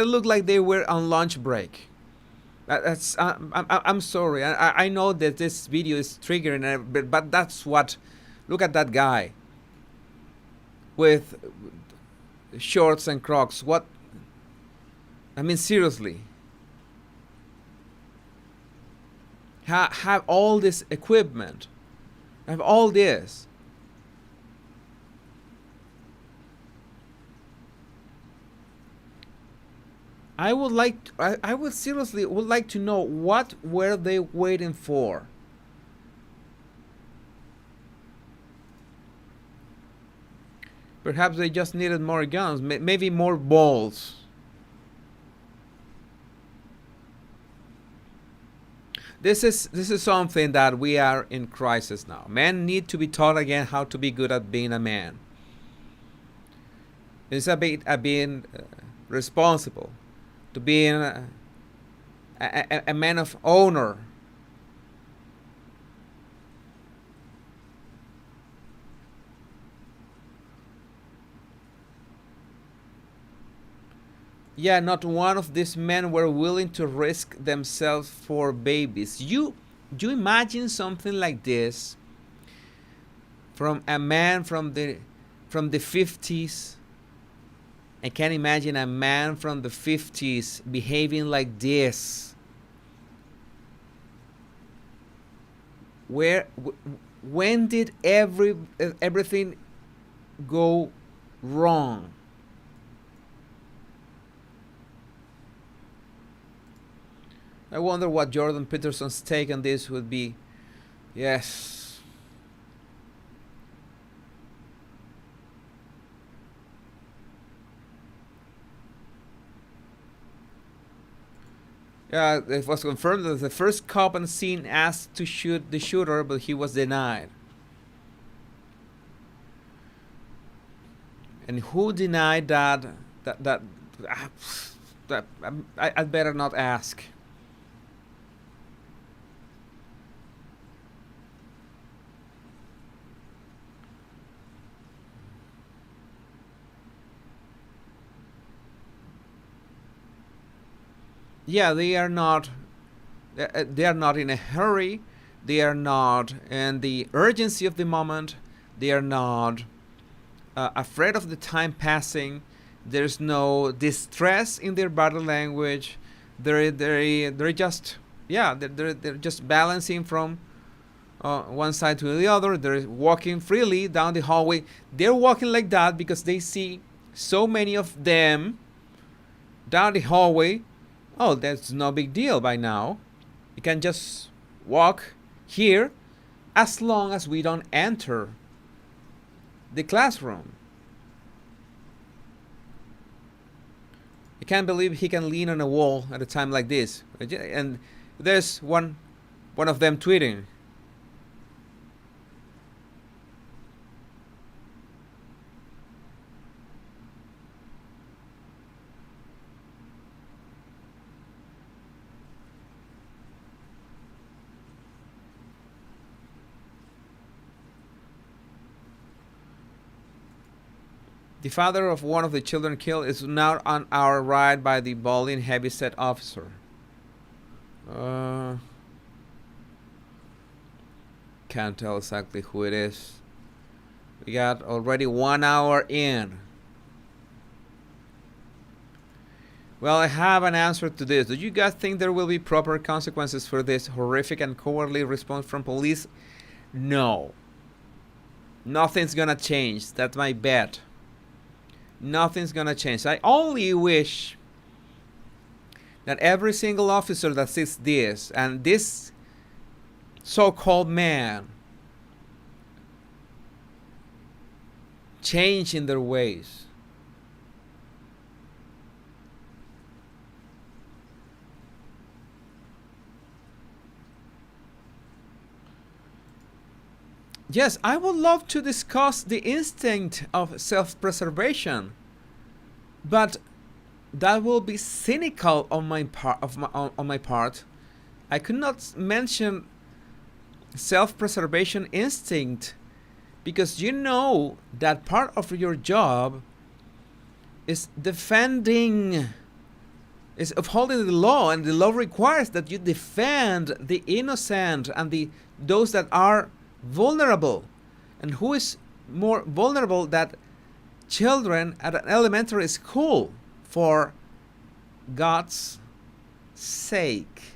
look like they were on lunch break. I'm sorry. I know that this video is triggering, but that's what. Look at that guy with shorts and Crocs. What? I mean, seriously. Have all this equipment. Have all this. I would seriously would like to know, what were they waiting for? Perhaps they just needed more guns, maybe more balls. This is something that we are in crisis now. Men need to be taught again how to be good at being a man. It's a bit at being responsible, to being a man of honor. Yeah, not one of these men were willing to risk themselves for babies. You imagine something like this from a man from the 50s? I can't imagine a man from the 50s behaving like this. When did everything go wrong? I wonder what Jordan Peterson's take on this would be. Yes. Yeah, it was confirmed that the first cop on scene asked to shoot the shooter, but he was denied. And who denied that? I'd better not ask. Yeah, they are not in a hurry. They are not in the urgency of the moment. They are not afraid of the time passing. There's no distress in their body language. they're just, yeah, they're just balancing from one side to the other. They're walking freely down the hallway. They're walking like that because they see so many of them down the hallway. Oh, that's no big deal by now. You can just walk here as long as we don't enter the classroom. I can't believe he can lean on a wall at a time like this. And there's one of them tweeting. The father of one of the children killed is now on our ride by the balding heavyset officer. Can't tell exactly who it is. We got already 1 hour in. Well, I have an answer to this. Do you guys think there will be proper consequences for this horrific and cowardly response from police? No. Nothing's gonna change. That's my bet. Nothing's gonna change. I only wish that every single officer that sees this and this so-called man change in their ways. Yes, I would love to discuss the instinct of self-preservation, but that will be cynical on my part. I could not mention self-preservation instinct because you know that part of your job is defending, is upholding the law, and the law requires that you defend the innocent and those that are vulnerable. And who is more vulnerable than children at an elementary school, for God's sake?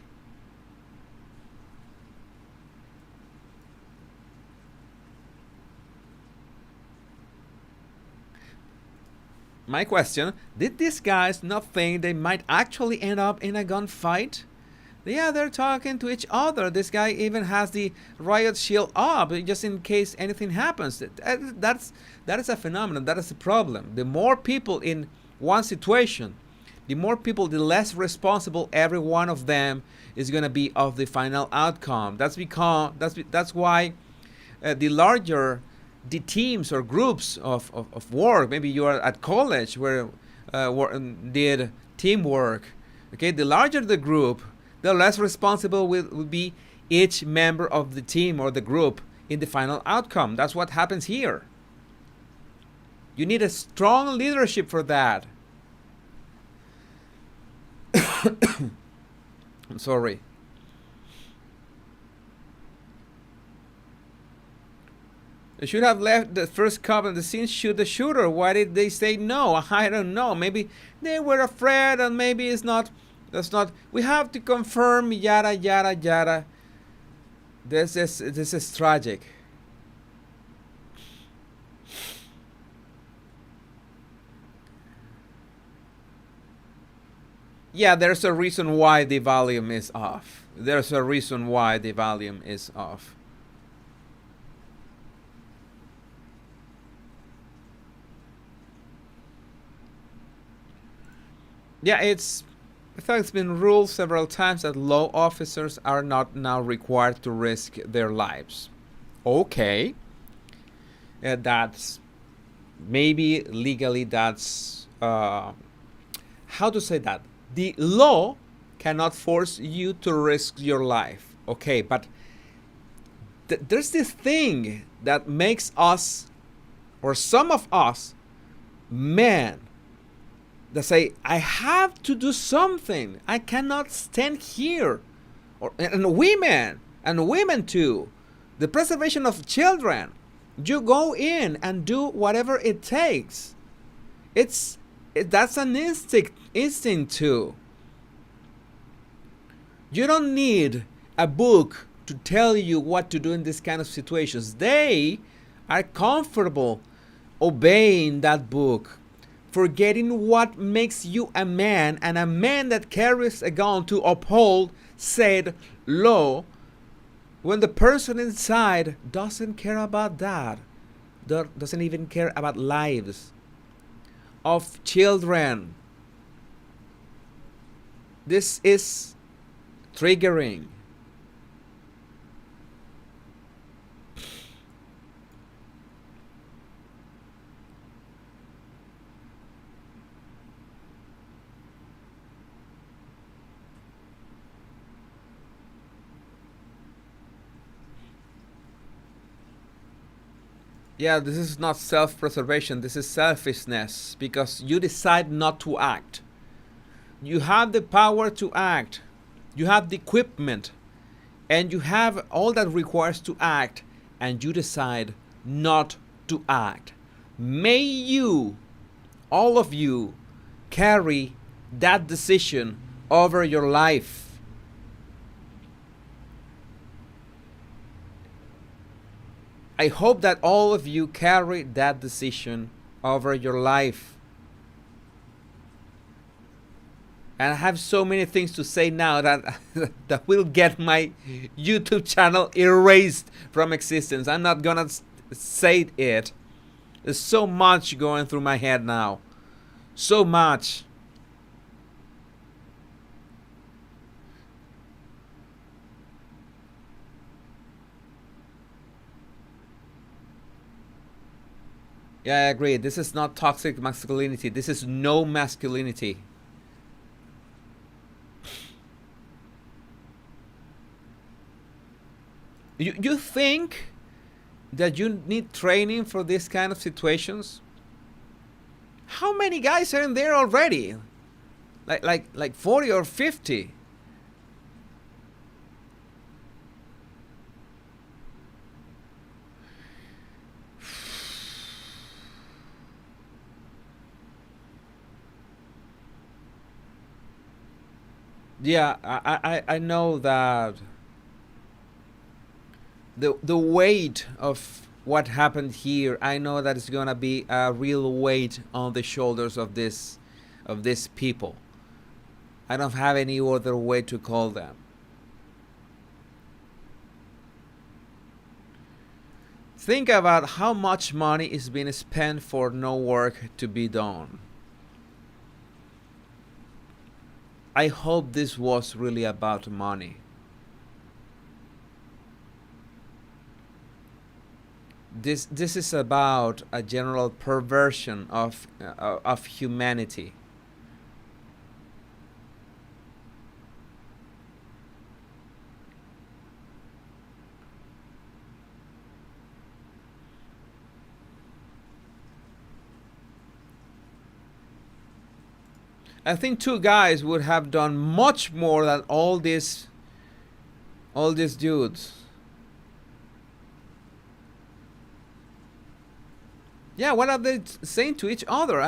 My question, did these guys not think they might actually end up in a gunfight? Yeah, they're talking to each other. This guy even has the riot shield up just in case anything happens. That is a phenomenon. That is a problem. The more people in one situation, the more people, the less responsible every one of them is going to be of the final outcome. That's why the larger the teams or groups of work, maybe you are at college where did teamwork. Okay, the larger the group, the less responsible will be each member of the team or the group in the final outcome. That's what happens here. You need a strong leadership for that. I'm sorry. They should have left the first cop on the scene, shoot the shooter. Why did they say no? I don't know. Maybe they were afraid, and maybe it's not. That's not. We have to confirm. Yada yada yada. This is tragic. Yeah, there's a reason why the volume is off. There's a reason why the volume is off. Yeah, I thought it's been ruled several times that law officers are not now required to risk their lives. Okay. That's maybe legally that's how to say that? The law cannot force you to risk your life. Okay, but there's this thing that makes us, or some of us, men, that say, I have to do something. I cannot stand here. And women too. The preservation of children. You go in and do whatever it takes. That's an instinct too. You don't need a book to tell you what to do in this kind of situations. They are comfortable obeying that book, forgetting what makes you a man, and a man that carries a gun to uphold said law, when the person inside doesn't care about that, doesn't even care about lives of children. This is triggering. Yeah, this is not self-preservation, this is selfishness, because you decide not to act. You have the power to act, you have the equipment, and you have all that requires to act, and you decide not to act. May you, all of you, carry that decision over your life. I hope that all of you carry that decision over your life. And I have so many things to say now that that will get my YouTube channel erased from existence. I'm not gonna say it. There's so much going through my head now. So much. Yeah, I agree. This is not toxic masculinity. This is no masculinity. You think that you need training for this kind of situations? How many guys are in there already? Like 40 or 50. Yeah, I know that the weight of what happened here, I know that it's gonna be a real weight on the shoulders of these people. I don't have any other way to call them. Think about how much money is being spent for no work to be done. I hope this was really about money. This is about a general perversion of humanity. I think two guys would have done much more than all these dudes. Yeah, what are they saying to each other?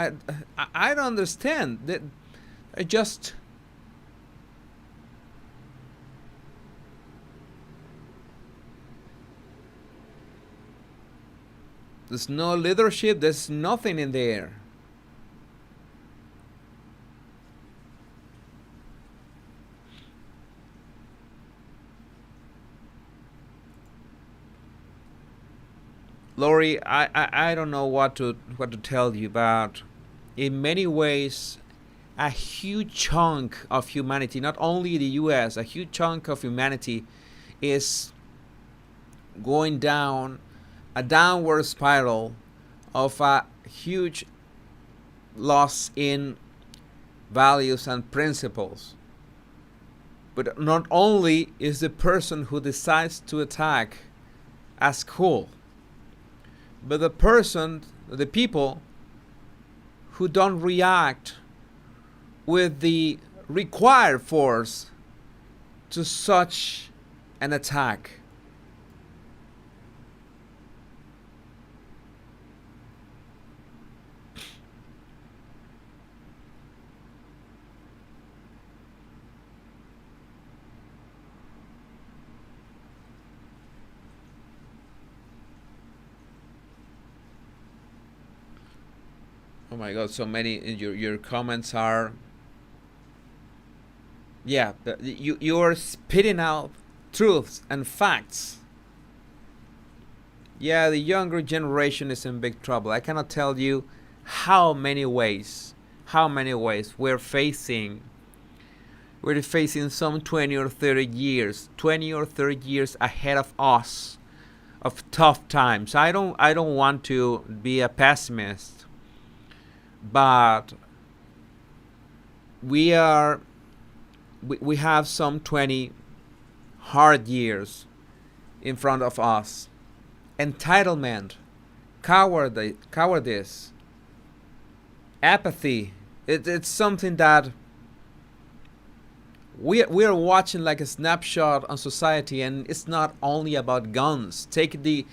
I don't understand. They just there's no leadership. There's nothing in there. Lori, I don't know what to tell you, but in many ways, a huge chunk of humanity, not only the U.S., a huge chunk of humanity is going down a downward spiral of a huge loss in values and principles. But not only is the person who decides to attack as cool, but the people who don't react with the required force to such an attack. Oh my God, so many. Your comments are, yeah. You're spitting out truths and facts. Yeah, the younger generation is in big trouble. I cannot tell you how many ways we're facing some 20 or 30 years, 20 or 30 years ahead of us of tough times. I don't want to be a pessimist, but we are we have some 20 hard years in front of us. Entitlement, cowardice, apathy. It's something that we're watching like a snapshot on society, and it's not only about guns. Take the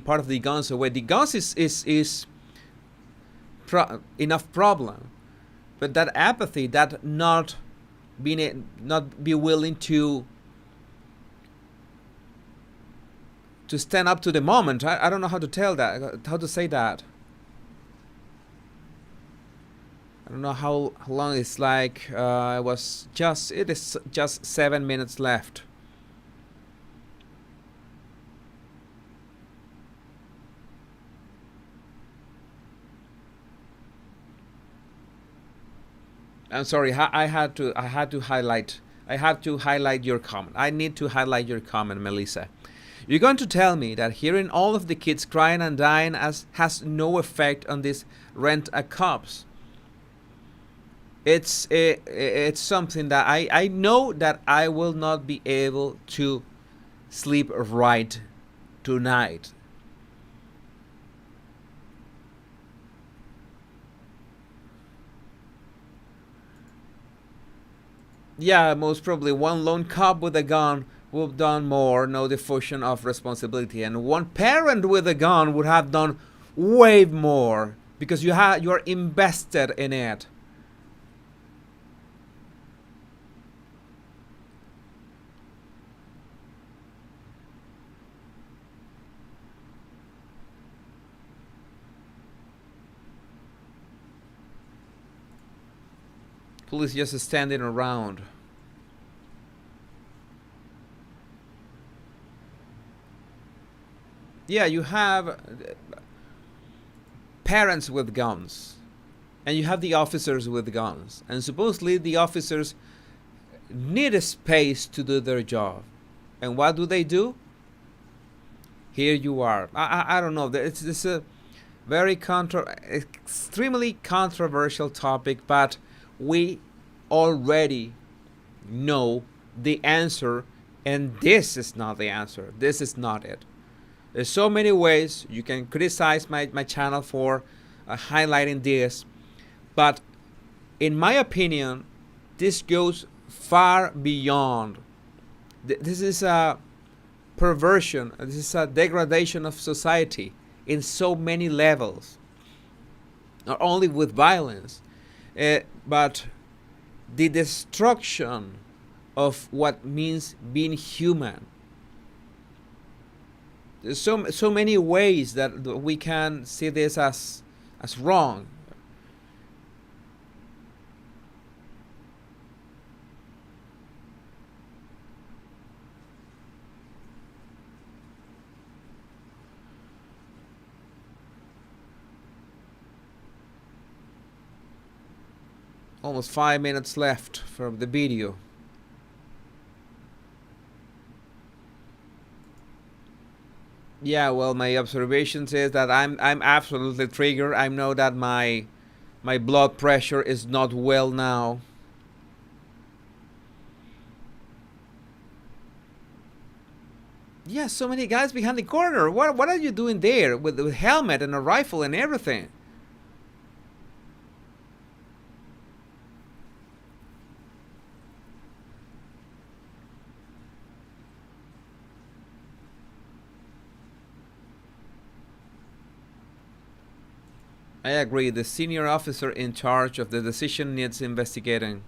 part of the guns away. The guns is enough problem, but that apathy, that not be willing to stand up to the moment. I don't know how to tell that, how to say that. I don't know how long it's like. It is just 7 minutes left. I'm sorry. I had to highlight your comment. I need to highlight your comment, Melissa. You're going to tell me that hearing all of the kids crying and dying has no effect on this rent a cops. It's something that I know that I will not be able to sleep right tonight. Yeah, most probably one lone cop with a gun would have done more, no diffusion of responsibility, and one parent with a gun would have done way more because you are invested in it. Police just standing around. Yeah, you have parents with guns, and you have the officers with guns, and supposedly the officers need a space to do their job. And what do? Here you are. I don't know. It's a very extremely controversial topic, but we already know the answer, and this is not the answer. This is not it. There's so many ways you can criticize my channel for highlighting this, but in my opinion, this goes far beyond. This is a perversion. This is a degradation of society in so many levels. Not only with violence, but the destruction of what means being human. There's so many ways that we can see this as wrong. Almost 5 minutes left from the video. Yeah, well, my observation says that I'm absolutely triggered. I know that my blood pressure is not well now. Yeah, so many guys behind the corner. What are you doing there with a helmet and a rifle and everything? I agree. The senior officer in charge of the decision needs investigating.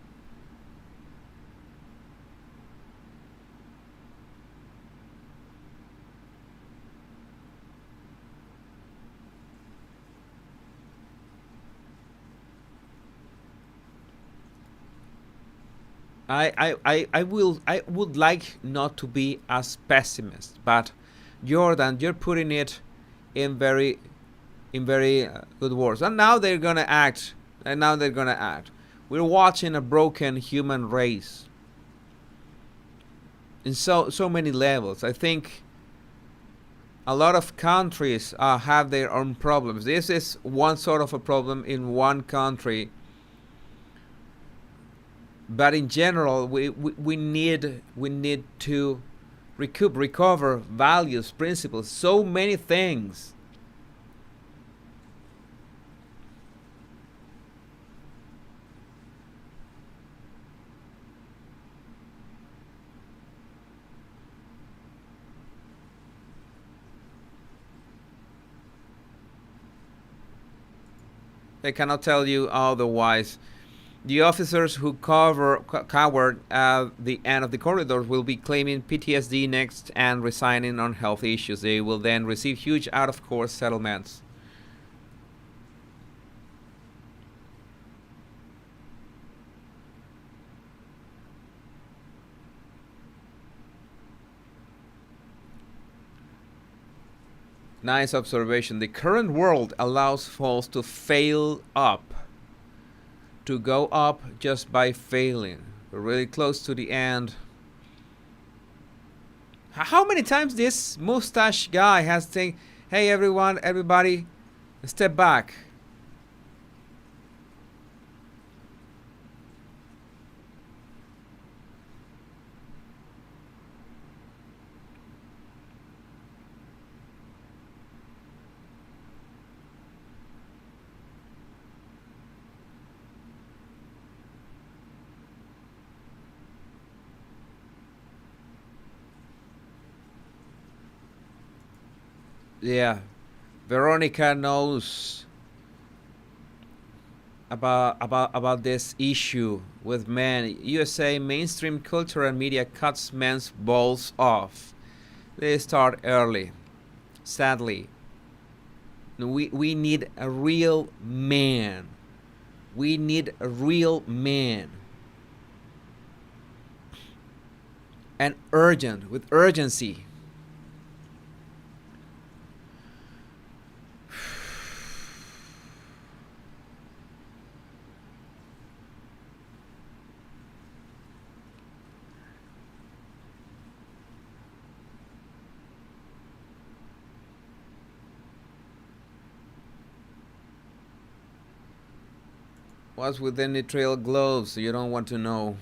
I would like not to be as pessimist, but Jordan, you're putting it in very good words. And now they're gonna act. We're watching a broken human race in so many levels. I think a lot of countries have their own problems. This is one sort of a problem in one country, but in general, we need to recover values, principles, so many things. I cannot tell you otherwise. The officers who covered the end of the corridors will be claiming PTSD next and resigning on health issues. They will then receive huge out-of-court settlements. Nice observation. The current world allows falls to fail up, to go up just by failing. We're really close to the end. How many times this mustache guy has saying, "Hey everyone, everybody, step back." Yeah, Veronica knows about this issue with men. USA mainstream culture and media cuts men's balls off. They start early. Sadly, we need a real man. We need a real man. And urgent, with urgency. What's within the trail gloves? You don't want to know.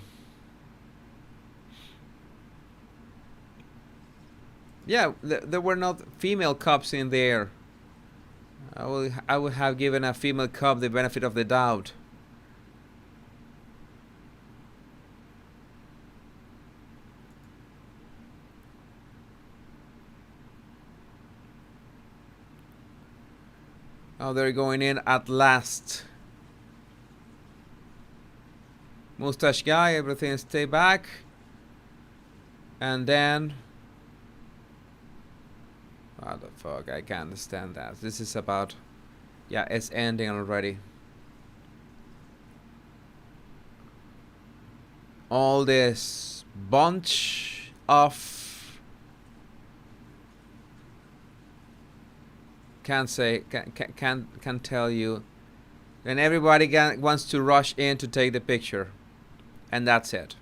Yeah, there were not female cops in there. I would have given a female cop the benefit of the doubt. Oh, they're going in at last. Mustache guy, everything stay back. And then... what the fuck, I can't understand that. This is about... yeah, it's ending already. All this bunch of... can't tell you. And everybody wants to rush in to take the picture. And that's it.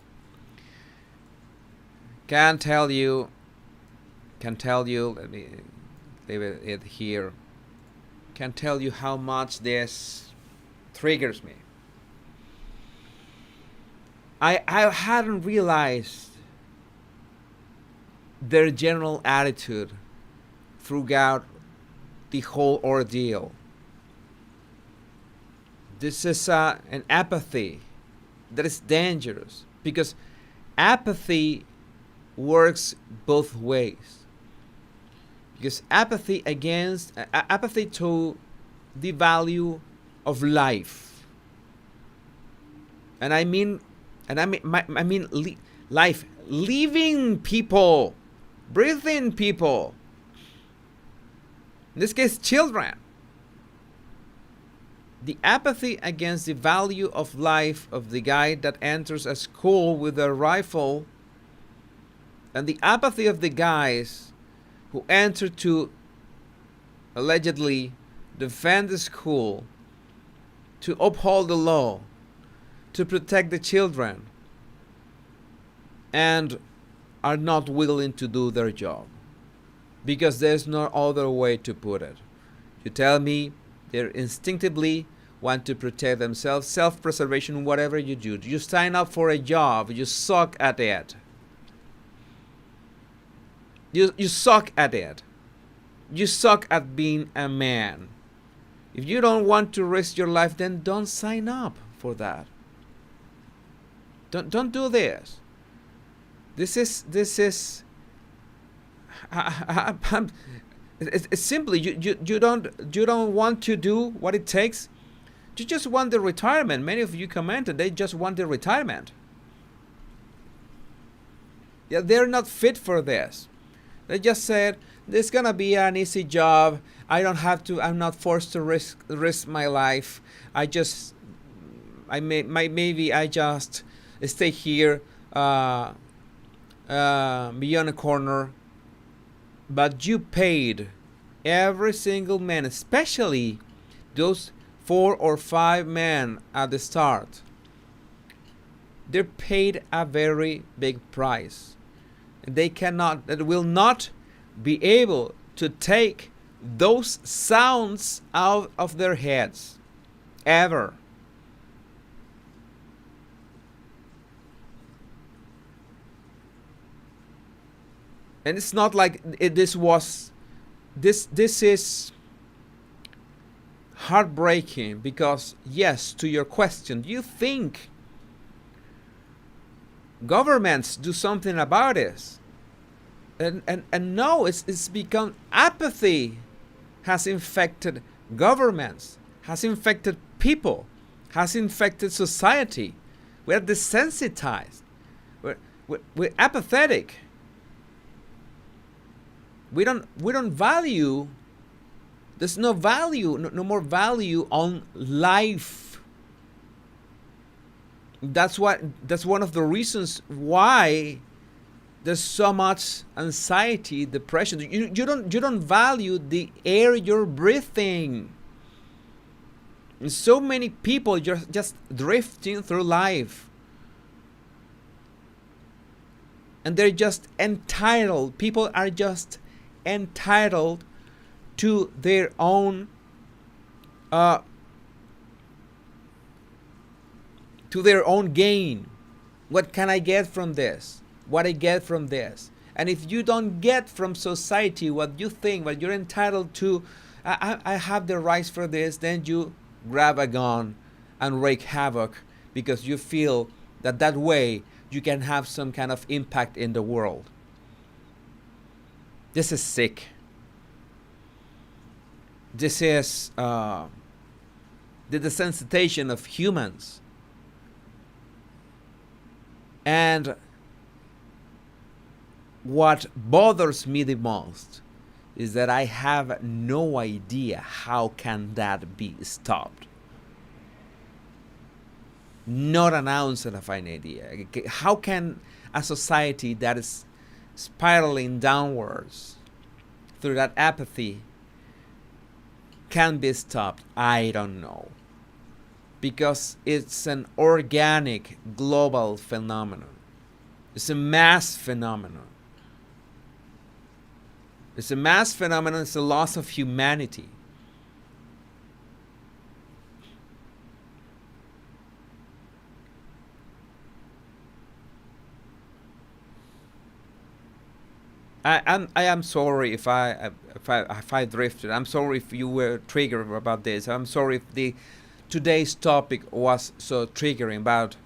Can't tell you, let me leave it here. Can't tell you how much this triggers me. I hadn't realized their general attitude throughout the whole ordeal. This is an apathy that is dangerous, because apathy works both ways. Because apathy to the value of life, and I mean life, living people, breathing people. In this case, children. The apathy against the value of life of the guy that enters a school with a rifle, and the apathy of the guys who enter to allegedly defend the school, to uphold the law, to protect the children, and are not willing to do their job because there's no other way to put it. You tell me they instinctively want to protect themselves, self-preservation, whatever you do. You sign up for a job, you suck at it. You suck at it. You suck at being a man. If you don't want to risk your life, then don't sign up for that. Don't do this. This is it's simply you don't want to do what it takes. You just want the retirement. Many of you commented they just want the retirement. Yeah, they're not fit for this. They just said this is gonna be an easy job. I don't have to. I'm not forced to risk my life. Maybe I just stay here beyond a corner. But you paid every single man, especially those 4 or 5 men at the start. They're paid a very big price. They will not be able to take those sounds out of their heads ever. And it's not like this is heartbreaking because, yes, to your question, do you think governments do something about this? And no, it's become apathy has infected governments, has infected people, has infected society. We're desensitized. We're apathetic. We don't value. There's no value, no more value on life. That's one of the reasons why there's so much anxiety, depression. You don't value the air you're breathing. And so many people just drifting through life. And they're just entitled. People are just entitled to their own gain. What can I get from this? What I get from this? And if you don't get from society what you think, what you're entitled to, I have the rights for this, then you grab a gun and wreak havoc because you feel that way you can have some kind of impact in the world. This is sick. This is the desensitization of humans. And what bothers me the most is that I have no idea how can that be stopped. Not an ounce of an idea. How can a society that is spiraling downwards through that apathy can be stopped? I don't know. Because it's an organic global phenomenon. It's a mass phenomenon. It's a mass phenomenon. It's a loss of humanity. I am sorry if I drifted. I'm sorry if you were triggered about this. I'm sorry if today's topic was so triggering. But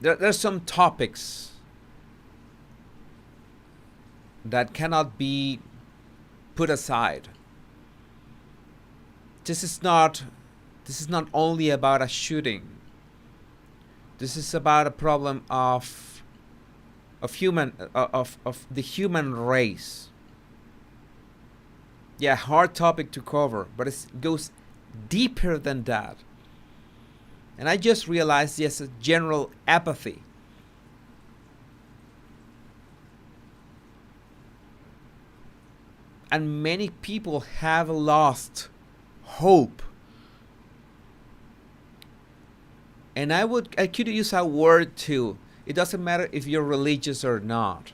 there's some topics that cannot be put aside. This is not only about a shooting. This is about a problem of the human race. Yeah, hard topic to cover, but it goes deeper than that. And I just realized yes, a general apathy. And many people have lost hope. And I could use a word too. It doesn't matter if you're religious or not.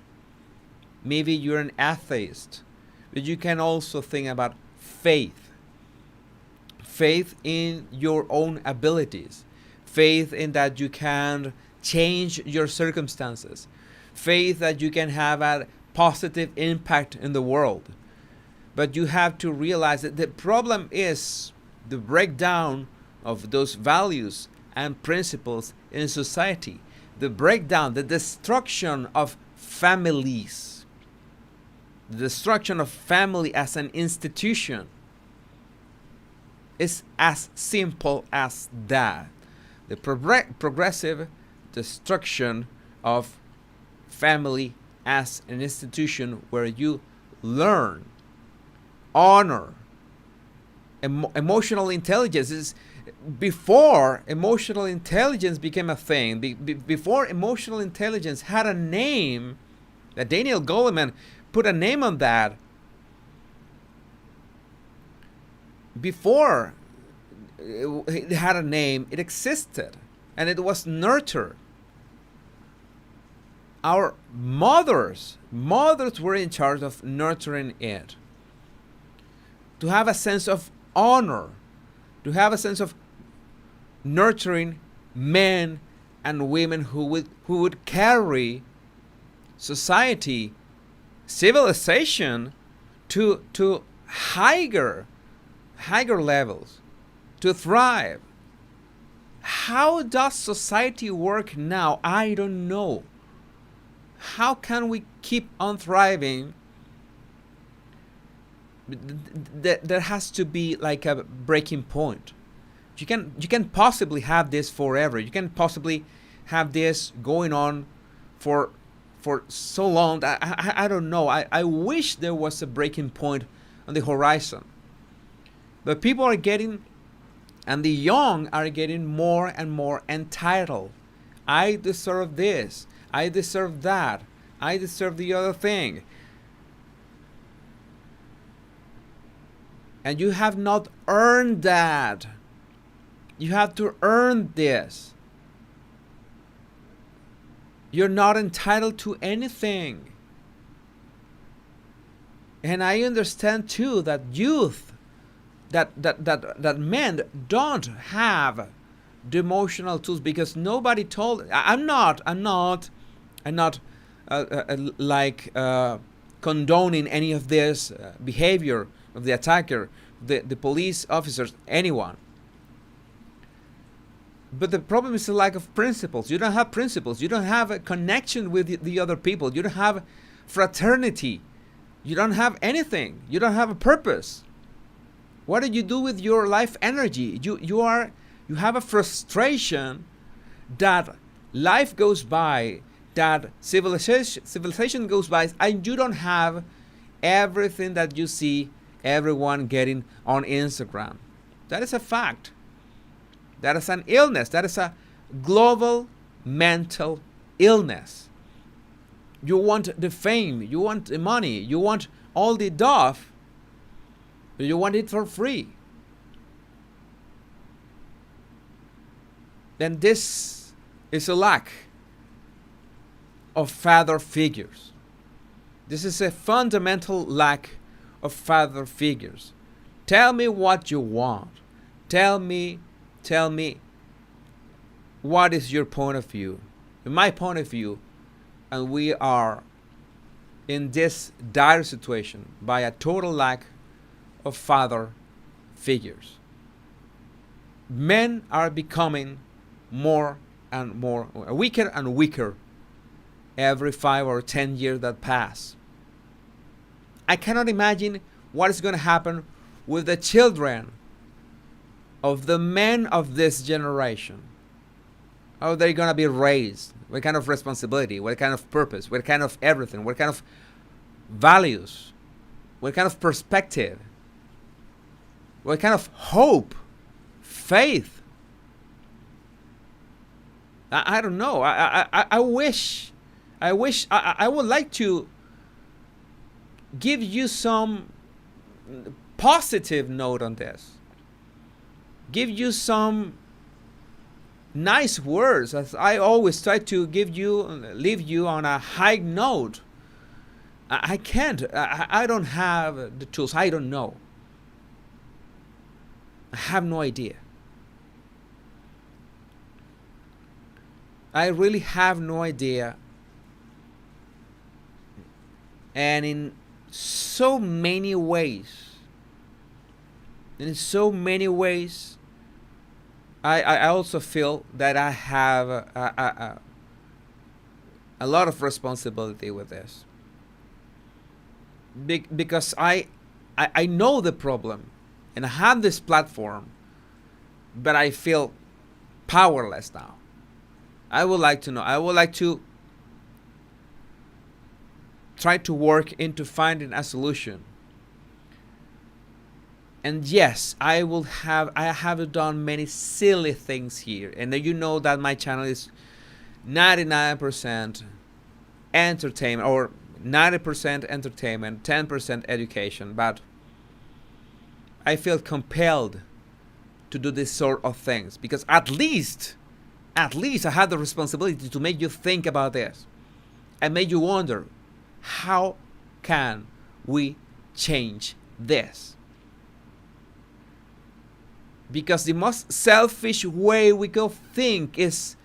Maybe you're an atheist. But you can also think about faith. Faith in your own abilities. Faith in that you can change your circumstances. Faith that you can have a positive impact in the world. But you have to realize that the problem is the breakdown of those values and principles in society. The breakdown, the destruction of families. The destruction of family as an institution is as simple as that. The progressive destruction of family as an institution where you learn, honor, emotional intelligence. Is before emotional intelligence became a thing, before emotional intelligence had a name, that Daniel Goleman put a name on that. Before it had a name, it existed, and it was nurtured. Our mothers were in charge of nurturing it. To have a sense of honor, to have a sense of nurturing men and women who would carry society, civilization to higher levels, to thrive. How does society work now? I don't know. How can we keep on thriving? There has to be like a breaking point. You can possibly have this forever. You can possibly have this going on for so long. I don't know. I wish there was a breaking point on the horizon. But people are getting, and the young are getting more and more entitled. I deserve this. I deserve that. I deserve the other thing. And you have not earned that. You have to earn this. You're not entitled to anything. And I understand too that youth, that men don't have the emotional tools, because nobody told. I'm not condoning any of this behavior of the attacker, the police officers, anyone. But the problem is the lack of principles. You don't have principles. You don't have a connection with the other people. You don't have fraternity. You don't have anything. You don't have a purpose. What do you do with your life energy? You have a frustration that life goes by, that civilization goes by, and you don't have everything that you see everyone getting on Instagram. That is a fact. That is an illness. That is a global mental illness. You want the fame, you want the money, you want all the stuff, but you want it for free. Then this is a lack of father figures. This is a fundamental lack of father figures. Tell me what you want. Tell me what is your point of view. In my point of view, and we are in this dire situation by a total lack of father figures. Men are becoming more and more weaker and weaker every 5 or 10 years that pass. I cannot imagine what is going to happen with the children of the men of this generation. How they're going to be raised, what kind of responsibility, what kind of purpose, what kind of everything, what kind of values, what kind of perspective. what kind of hope, faith. I don't know. I wish I would like to give you some positive note on this. Give you some nice words, as I always try to leave you on a high note. I can't. I don't have the tools. I don't know. I have no idea. I really have no idea. And in so many ways, I also feel that I have a lot of responsibility with this. Because I know the problem, and I have this platform, but I feel powerless now. I would like to know. I would like to try to work into finding a solution. And yes, I have done many silly things here. And you know that my channel is 99% entertainment, or 90% entertainment, 10% education. But I feel compelled to do this sort of things, because at least I have the responsibility to make you think about this and make you wonder, how can we change this? Because the most selfish way we could think is,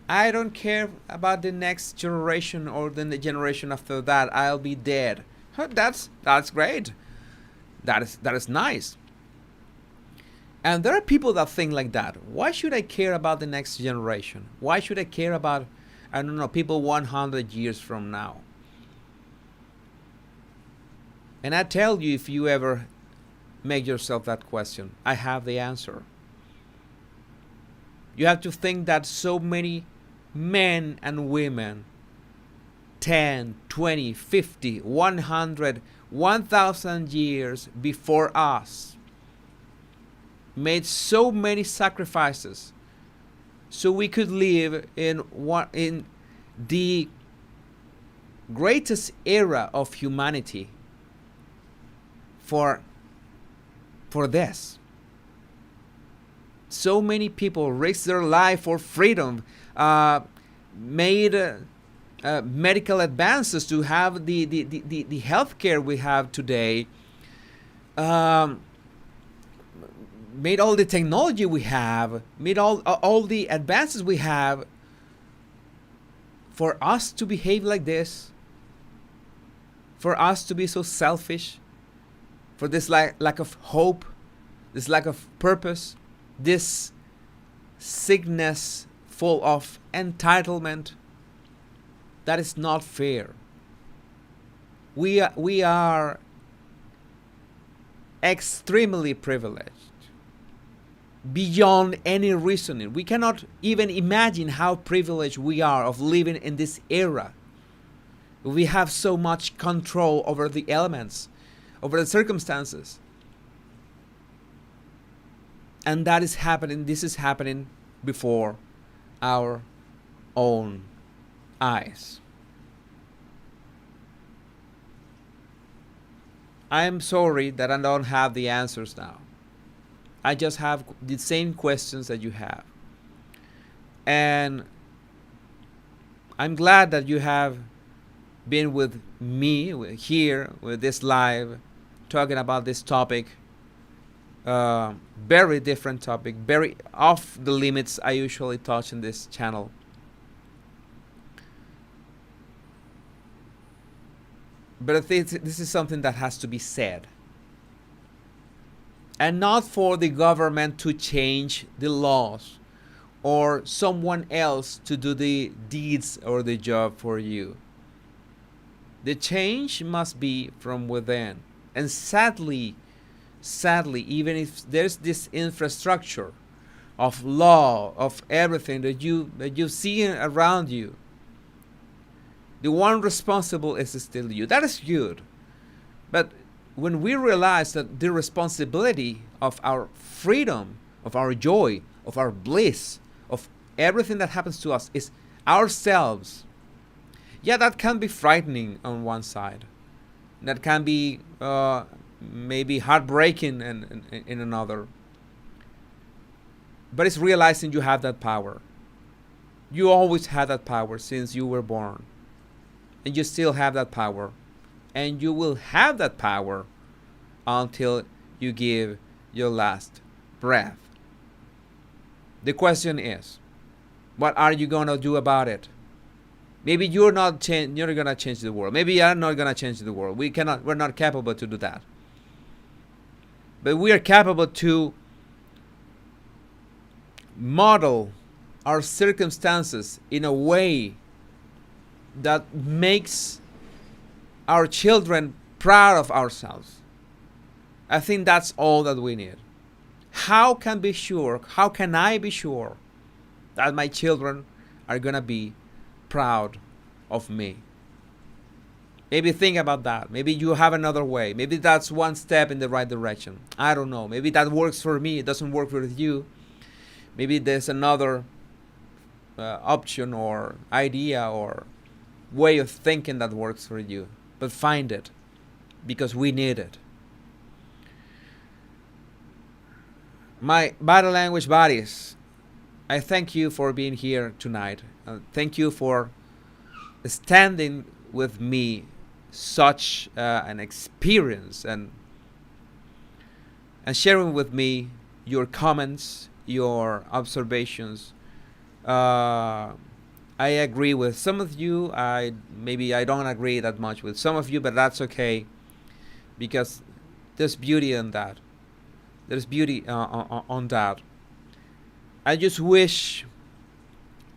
I don't care about the next generation or then the generation after that. I'll be dead. That's great. That is nice. And there are people that think like that. Why should I care about the next generation? Why should I care about, I don't know, people 100 years from now? And I tell you, if you ever make yourself that question, I have the answer. You have to think that so many men and women, 10, 20, 50, 100, 1,000 years before us, made so many sacrifices so we could live in the greatest era of humanity for this. So many people risked their life for freedom, made medical advances to have the healthcare we have today, made all the technology we have, made all the advances we have, for us to behave like this, for us to be so selfish, for this lack of hope, this lack of purpose, this sickness full of entitlement. That is not fair. We are extremely privileged, beyond any reasoning. We cannot even imagine how privileged we are of living in this era. We have so much control over the elements, over the circumstances. And that is happening, this is happening before our own eyes. I am sorry that I don't have the answers now. I just have the same questions that you have. And I'm glad that you have been with me here with this live, talking about this topic. Very different topic, very off the limits I usually touch in this channel. But I think this is something that has to be said. And not for the government to change the laws or someone else to do the deeds or the job for you. The change must be from within. And sadly, even if there's this infrastructure of law, of everything that you see around you, the one responsible is still you. That is good. But when we realize that the responsibility of our freedom, of our joy, of our bliss, of everything that happens to us is ourselves, yeah, that can be frightening on one side. That can be maybe heartbreaking in another. But it's realizing you have that power. You always had that power since you were born. And you still have that power. And you will have that power until you give your last breath. The question is, what are you going to do about it? Maybe you're not going to change the world. Maybe I'm not going to change the world. We're not capable to do that. But we are capable to model our circumstances in a way that makes our children proud of ourselves. I think that's all that we need. How can I be sure that my children are going to be proud of me? Maybe think about that. Maybe you have another way. Maybe that's one step in the right direction. I don't know. Maybe that works for me. It doesn't work with you. Maybe there's another option or idea or way of thinking that works for you. But find it, because we need it. My body language buddies, I thank you for being here tonight. Thank you for standing with me such an experience and sharing with me your comments, your observations. I agree with some of you. Maybe I don't agree that much with some of you, but that's okay, because there's beauty in that. There's beauty on that. I just wish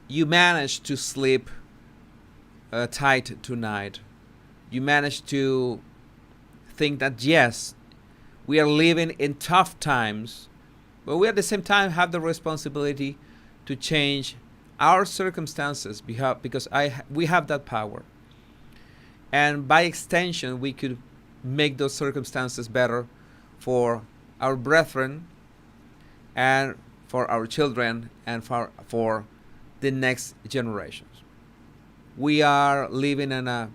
you managed to sleep tight tonight. You managed to think that yes, we are living in tough times, but we at the same time have the responsibility to change our circumstances because we have that power. And by extension, we could make those circumstances better for our brethren and for our children and for the next generations. We are living in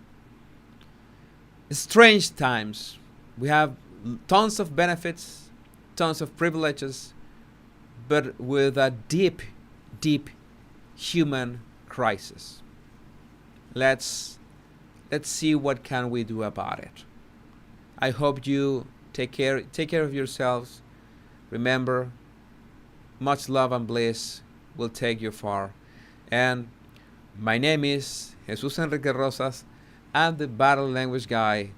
strange times. We have tons of benefits, tons of privileges, but with a deep, deep human crisis. Let's see what can we do about it. I hope you take care of yourselves. Remember, much love and bliss will take you far. And my name is Jesus Enrique Rosas. I'm the Battle Language Guy.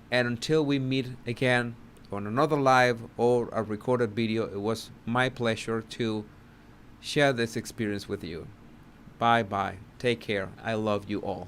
And until we meet again on another live or a recorded video, it was my pleasure to share this experience with you. Bye bye. Take care. I love you all.